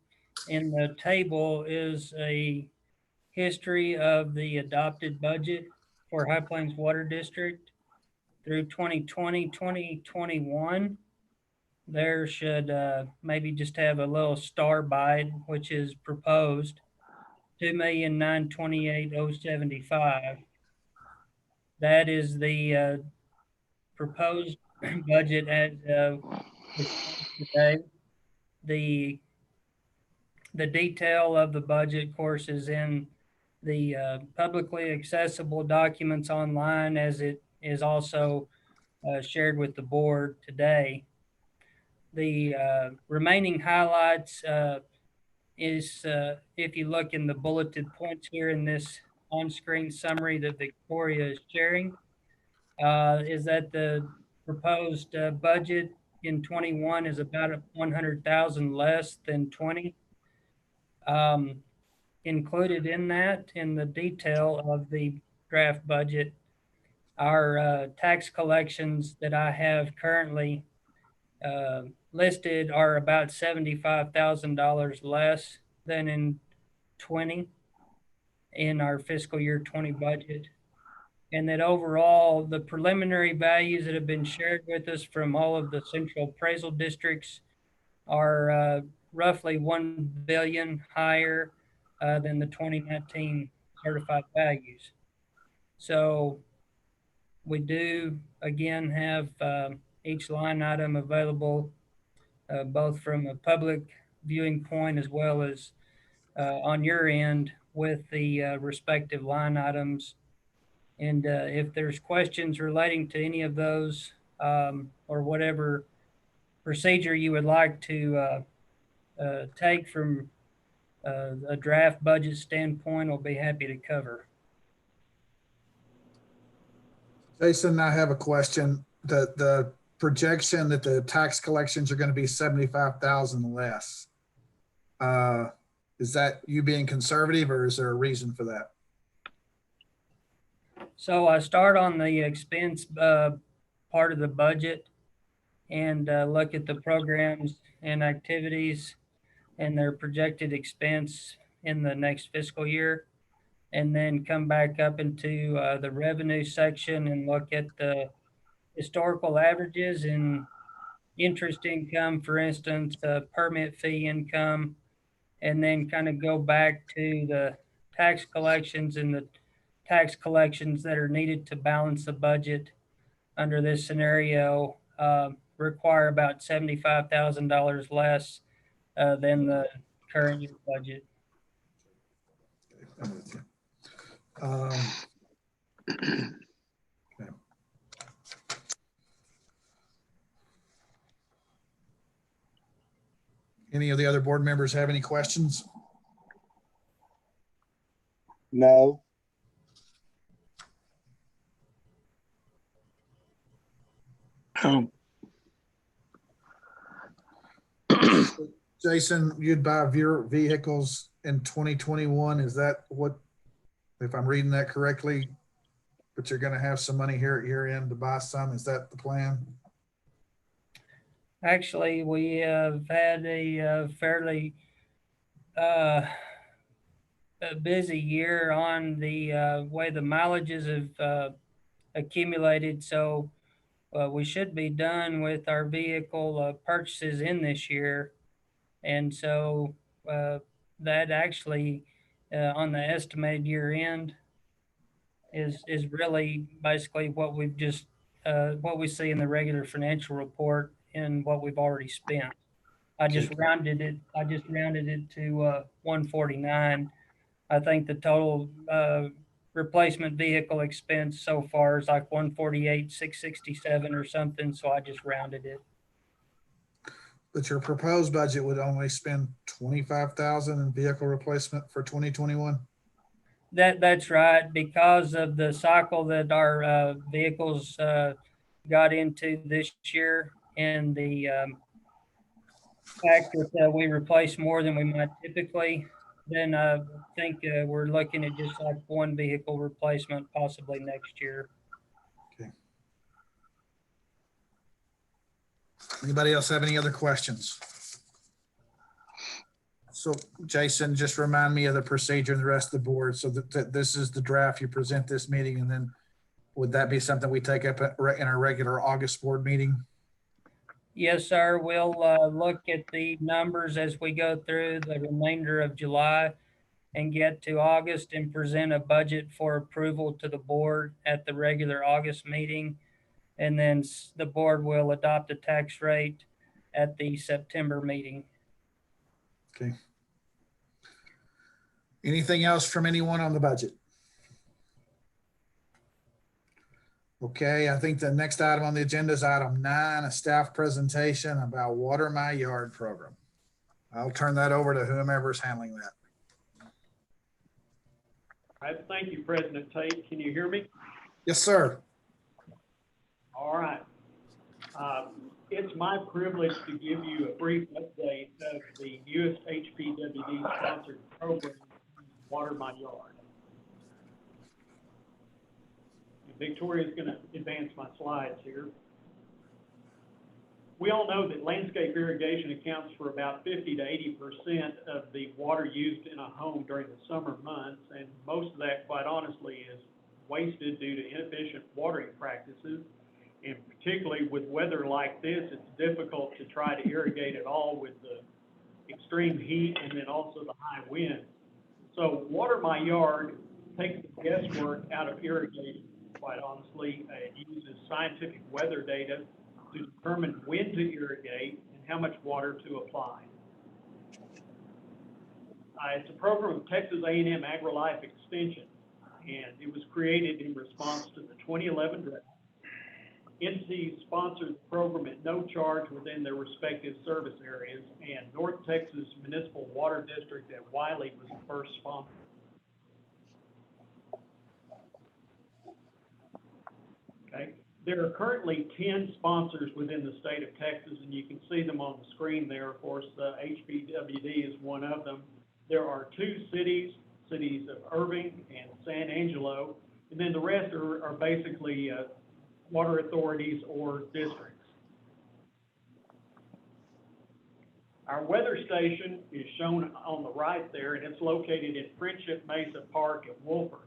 in the table is a history of the adopted budget for High Plains Water District through 2020, 2021. There should maybe just have a little star by it, which is proposed, $2,928,075. That is the proposed budget as of today. The detail of the budget, of course, is in the publicly accessible documents online, as it is also shared with the board today. The remaining highlights is, if you look in the bulleted points here in this on-screen summary that Victoria is sharing, is that the proposed budget in 21 is about 100,000 less than 20. Included in that, in the detail of the draft budget, Our tax collections that I have currently listed are about $75,000 less than in 20 in our fiscal year 20 budget. And that overall, the preliminary values that have been shared with us from all of the central appraisal districts are roughly 1 billion higher than the 2019 certified values. So we do again have each line item available both from a public viewing point as well as on your end with the respective line items. And if there's questions relating to any of those or whatever procedure you would like to take from a draft budget standpoint, I'll be happy to cover. Jason, I have a question. The projection that the tax collections are going to be 75,000 less. Is that you being conservative, or is there a reason for that? So I start on the expense part of the budget and look at the programs and activities and their projected expense in the next fiscal year, and then come back up into the revenue section and look at the historical averages in interest income, for instance, permit fee income, and then kind of go back to the tax collections and the tax collections that are needed to balance the budget under this scenario require about $75,000 less than the current year budget. I'm with you. Okay. Any of the other board members have any questions? No. Jason, you'd buy vehicles in 2021. Is that what, if I'm reading that correctly, but you're going to have some money here at year end to buy some? Is that the plan? Actually, we have had a fairly a busy year on the way the mileages have accumulated. So we should be done with our vehicle purchases in this year. And so that actually on the estimated year end is really basically what we've just what we see in the regular financial report and what we've already spent. I just rounded it to 149. I think the total replacement vehicle expense so far is like 148,667 or something. So I just rounded it. But your proposed budget would only spend 25,000 in vehicle replacement for 2021. That's right, because of the cycle that our vehicles got into this year, and the fact that we replace more than we might typically. Then I think we're looking at just like one vehicle replacement possibly next year. Okay. Anybody else have any other questions? So Jason, just remind me of the procedure and the rest of the board. So that this is the draft, you present this meeting, and then would that be something we take up in our regular August board meeting? Yes, sir. We'll look at the numbers as we go through the remainder of July and get to August and present a budget for approval to the board at the regular August meeting. And then the board will adopt a tax rate at the September meeting. Okay. Anything else from anyone on the budget? Okay, I think the next item on the agenda is item 9, a staff presentation about Water My Yard program. I'll turn that over to whomever's handling that. All right, thank you, President Tate. Can you hear me? Yes, sir. All right. It's my privilege to give you a brief update of the newest HPWD sponsored program, Water My Yard. Victoria's going to advance my slides here. We all know that landscape irrigation accounts for about 50 to 80% of the water used in a home during the summer months, and most of that, quite honestly, is wasted due to inefficient watering practices. And particularly with weather like this, it's difficult to try to irrigate at all with the extreme heat and then also the high wind. So Water My Yard takes the guesswork out of irrigation, quite honestly. It uses scientific weather data to determine when to irrigate and how much water to apply. It's a program of Texas A&M AgriLife Extension, and it was created in response to the 2011 drought. Entities sponsored the program at no charge within their respective service areas, and North Texas Municipal Water District at Wiley was the first sponsor. Okay. There are currently 10 sponsors within the state of Texas, and you can see them on the screen there. Of course, HPWD is one of them. There are 2 cities of Irving and San Angelo, and then the rest are basically water authorities or districts. Our weather station is shown on the right there, and it's located in Friendship Mesa Park at Wolford.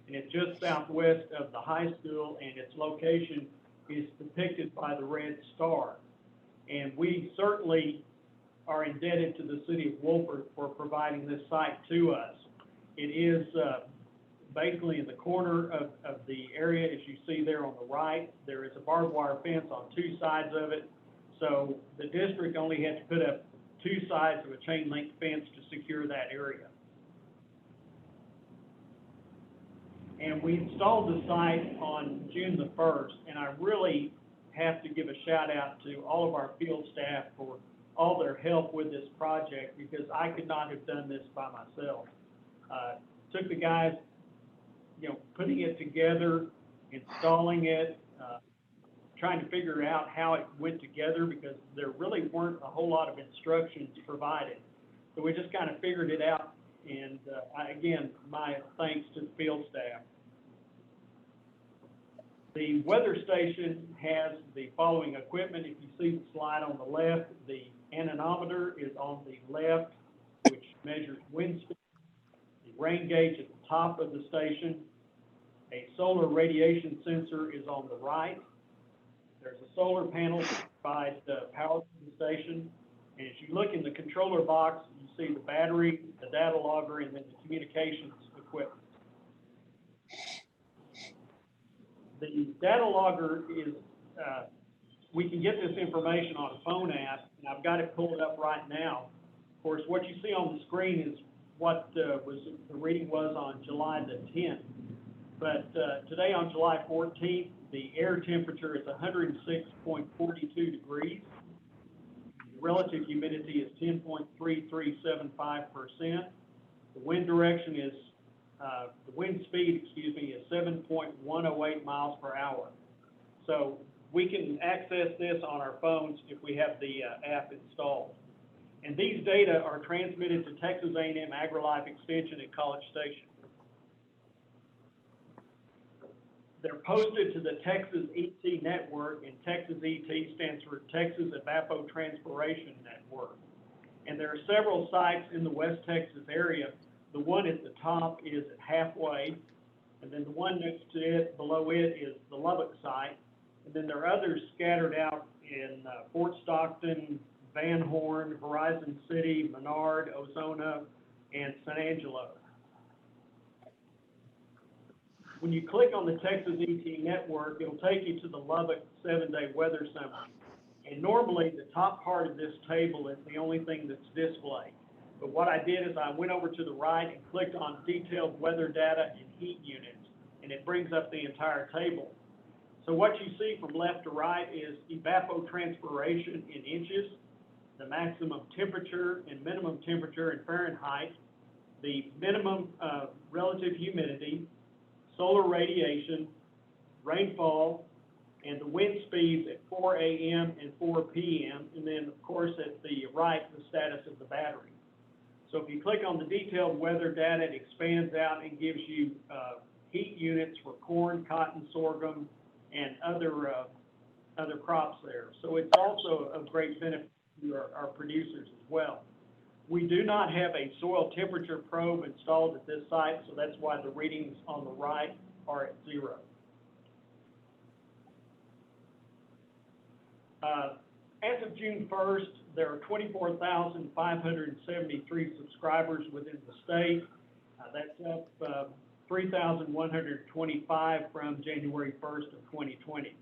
And it's just southwest of the high school, and its location is depicted by the red star. And we certainly are indebted to the city of Wolford for providing this site to us. It is basically in the corner of the area, as you see there on the right. There is a barbed wire fence on 2 sides of it. So the district only had to put up 2 sides of a chain link fence to secure that area. And we installed the site on June the 1st, and I really have to give a shout out to all of our field staff for all their help with this project, because I could not have done this by myself. Took the guys, putting it together, installing it, trying to figure out how it went together, because there really weren't a whole lot of instructions provided. So we just kind of figured it out. And again, my thanks to the field staff. The weather station has the following equipment. If you see the slide on the left, the anemometer is on the left, which measures wind speed. The rain gauge at the top of the station. A solar radiation sensor is on the right. There's a solar panel that provides power to the station. And as you look in the controller box, you see the battery, the data logger, and then the communications equipment. The data logger is, we can get this information on a phone app, and I've got it pulled up right now. Of course, what you see on the screen is what the reading was on July the 10th. But today on July 14th, the air temperature is 106.42 degrees. Relative humidity is 10.3375%. The wind direction is, the wind speed, is 7.108 miles per hour. So we can access this on our phones if we have the app installed. And these data are transmitted to Texas A&M AgriLife Extension at College Station. They're posted to the Texas ET network, and Texas ET stands for Texas Evapotranspiration Network. And there are several sites in the West Texas area. The one at the top is at Halfway, and then the one next to it, below it, is the Lubbock site. And then there are others scattered out in Fort Stockton, Van Horn, Horizon City, Menard, Ozona, and San Angelo. When you click on the Texas ET network, it'll take you to the Lubbock 7-day weather summary. And normally the top part of this table is the only thing that's displayed. But what I did is I went over to the right and clicked on detailed weather data and heat units, and it brings up the entire table. So what you see from left to right is evapotranspiration in inches, the maximum temperature and minimum temperature in Fahrenheit, the minimum relative humidity, solar radiation, rainfall, and the wind speeds at 4 a.m. and 4 p.m. And then, of course, at the right, the status of the battery. So if you click on the detailed weather data, it expands out and gives you heat units for corn, cotton, sorghum, and other crops there. So it's also of great benefit to our producers as well. We do not have a soil temperature probe installed at this site, so that's why the readings on the right are at 0. As of June 1st, there are 24,573 subscribers within the state. That's up 3,125 from January 1st of 2020.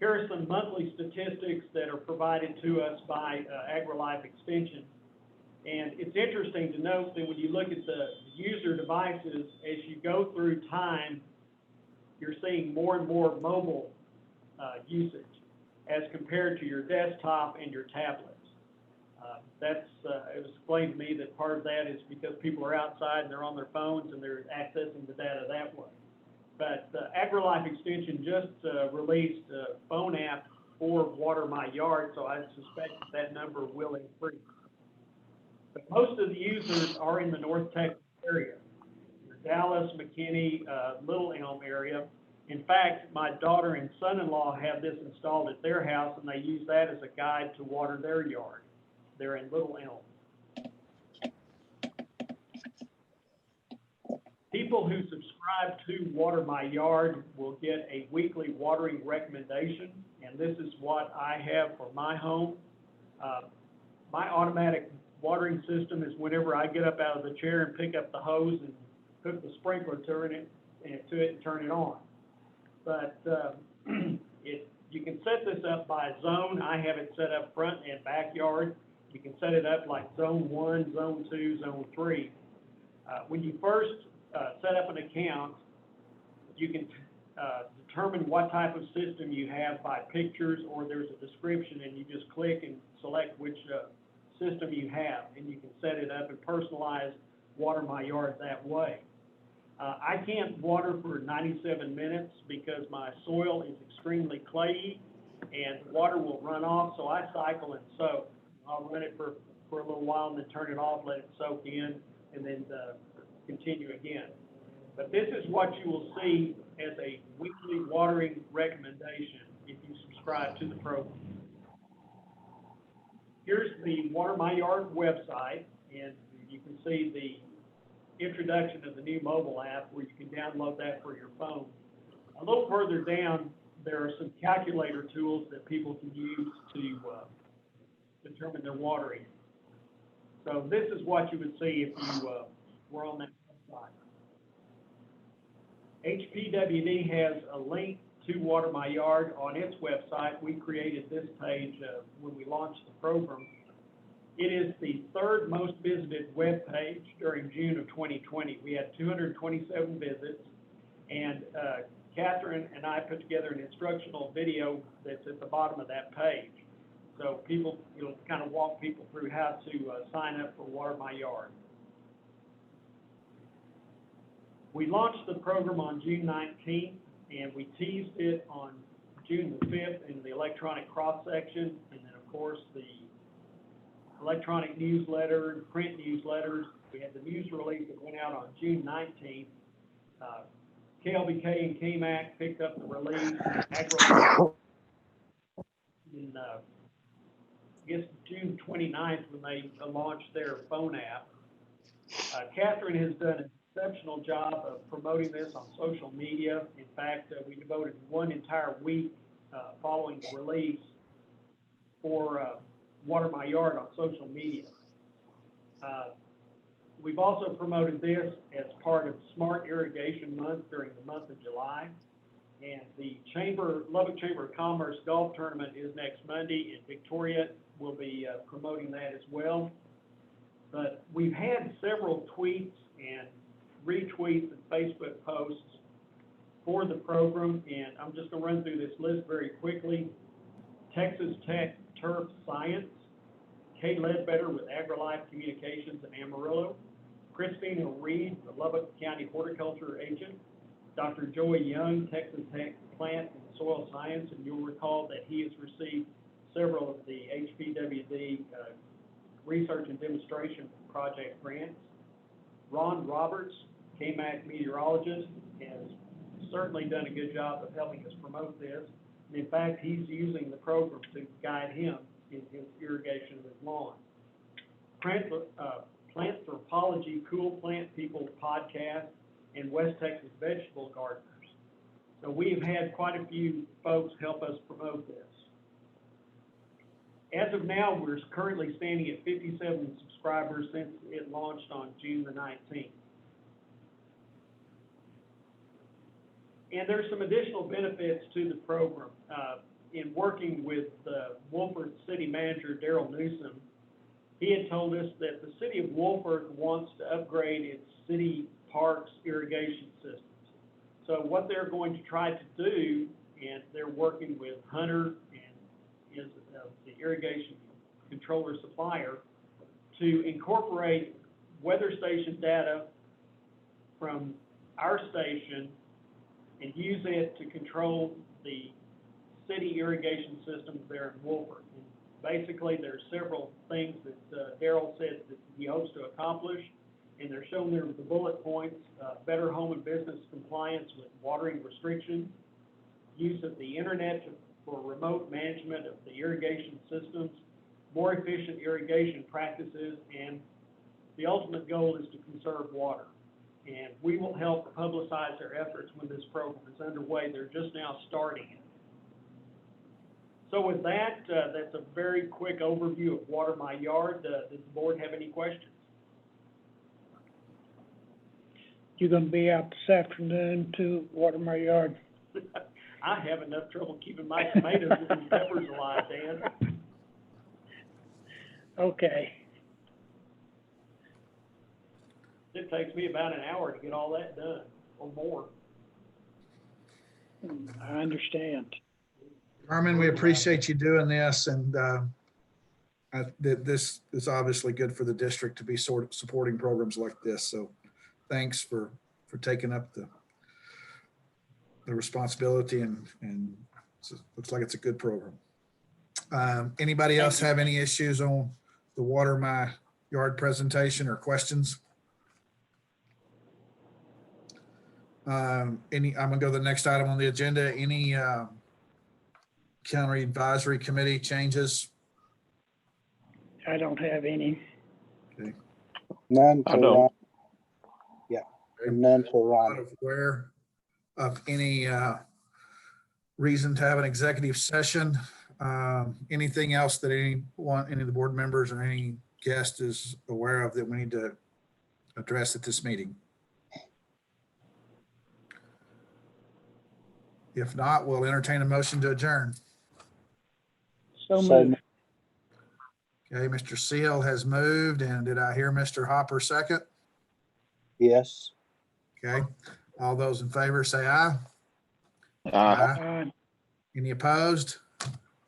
Here are some monthly statistics that are provided to us by AgriLife Extension. And it's interesting to note that when you look at the user devices, as you go through time, you're seeing more and more mobile usage as compared to your desktop and your tablets. It was explained to me that part of that is because people are outside and they're on their phones and they're accessing the data that way. But AgriLife Extension just released a phone app for Water My Yard, so I suspect that number will increase. But most of the users are in the North Texas area, the Dallas, McKinney, Little Elm area. In fact, my daughter and son-in-law have this installed at their house, and they use that as a guide to water their yard. They're in Little Elm. People who subscribe to Water My Yard will get a weekly watering recommendation, and this is what I have for my home. My automatic watering system is whenever I get up out of the chair and pick up the hose and hook the sprinkler to it and turn it on. But you can set this up by zone. I have it set up front and backyard. You can set it up like zone 1, zone 2, zone 3. When you first set up an account, you can determine what type of system you have by pictures, or there's a description, and you just click and select which system you have, and you can set it up and personalize Water My Yard that way. I can't water for 97 minutes because my soil is extremely clayey and water will run off, so I cycle and soak. I'll run it for a little while and then turn it off, let it soak in, and then continue again. But this is what you will see as a weekly watering recommendation if you subscribe to the program. Here's the Water My Yard website, and you can see the introduction of the new mobile app where you can download that for your phone. A little further down, there are some calculator tools that people can use to determine their watering. So this is what you would see if you were on that website. HPWD has a link to Water My Yard on its website. We created this page when we launched the program. It is the third most visited web page during June of 2020. We had 227 visits, and Catherine and I put together an instructional video that's at the bottom of that page. So people, you'll kind of walk people through how to sign up for Water My Yard. We launched the program on June 19th, and we teased it on June the 5th in the electronic cross-section, and then, of course, the electronic newsletter, print newsletters. We had the news release that went out on June 19th. KLBK and KMAC picked up the release. In, I guess, June 29th when they launched their phone app. Catherine has done an exceptional job of promoting this on social media. In fact, we devoted one entire week following the release for Water My Yard on social media. We've also promoted this as part of Smart Irrigation Month during the month of July. And the Lubbock Chamber of Commerce Golf Tournament is next Monday, and Victoria will be promoting that as well. But we've had several tweets and retweets and Facebook posts for the program, and I'm just going to run through this list very quickly. Texas Tech Turf Science, Kay Ledbetter with AgriLife Communications in Amarillo, Christina Reed, the Lubbock County Horticulture Agent, Dr. Joey Young, Texas Tech Plant and Soil Science, and you'll recall that he has received several of the HPWD Research and Demonstration Project grants. Ron Roberts, KMAC meteorologist, has certainly done a good job of helping us promote this. And in fact, he's using the program to guide him in his irrigation of his lawn. Planthropology, Cool Plant People podcast, and West Texas Vegetable Gardeners. So we've had quite a few folks help us promote this. As of now, we're currently standing at 57 subscribers since it launched on June the 19th. And there's some additional benefits to the program. In working with Wolford City Manager Daryl Newsom, he had told us that the city of Wolford wants to upgrade its city parks irrigation systems. So what they're going to try to do, and they're working with Hunter and is the irrigation controller supplier, to incorporate weather station data from our station and use it to control the city irrigation systems there in Wolford. And basically, there's several things that Daryl said that he hopes to accomplish, and they're shown there with the bullet points: better home and business compliance with watering restrictions, use of the internet for remote management of the irrigation systems, more efficient irrigation practices, and the ultimate goal is to conserve water. And we will help publicize their efforts when this program is underway. They're just now starting it. So with that, that's a very quick overview of Water My Yard. Does the board have any questions? You gonna be out this afternoon to water my yard? I have enough trouble keeping my tomatoes and peppers alive, Dan. Okay, It takes me about an hour to get all that done, or more. I understand. Carmen, we appreciate you doing this, and this is obviously good for the district to be sort of supporting programs like this. So thanks for taking up the responsibility, and looks like it's a good program. Anybody else have any issues on the Water My Yard presentation or questions? I'm gonna go to the next item on the agenda. Any county advisory committee changes? I don't have any. Okay. None I for don't. Ron. Yeah, none for Not Ron. aware of any reason to have an executive session. Anything else that any of the board members or any guest is aware of that we need to address at this meeting? If not, we'll entertain a motion to adjourn. So So moved. Okay, Mr. Seal has moved, and did I hear Mr. Hopper second? yes. Okay, all those in favor say aye. Aye. Any opposed?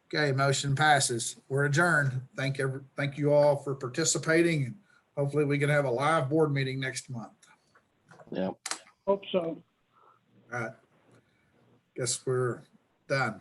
Okay, motion passes. We're adjourned. Thank you all for participating, and hopefully we can have a live board meeting next month. Yeah. Hope so. All right. Guess we're done.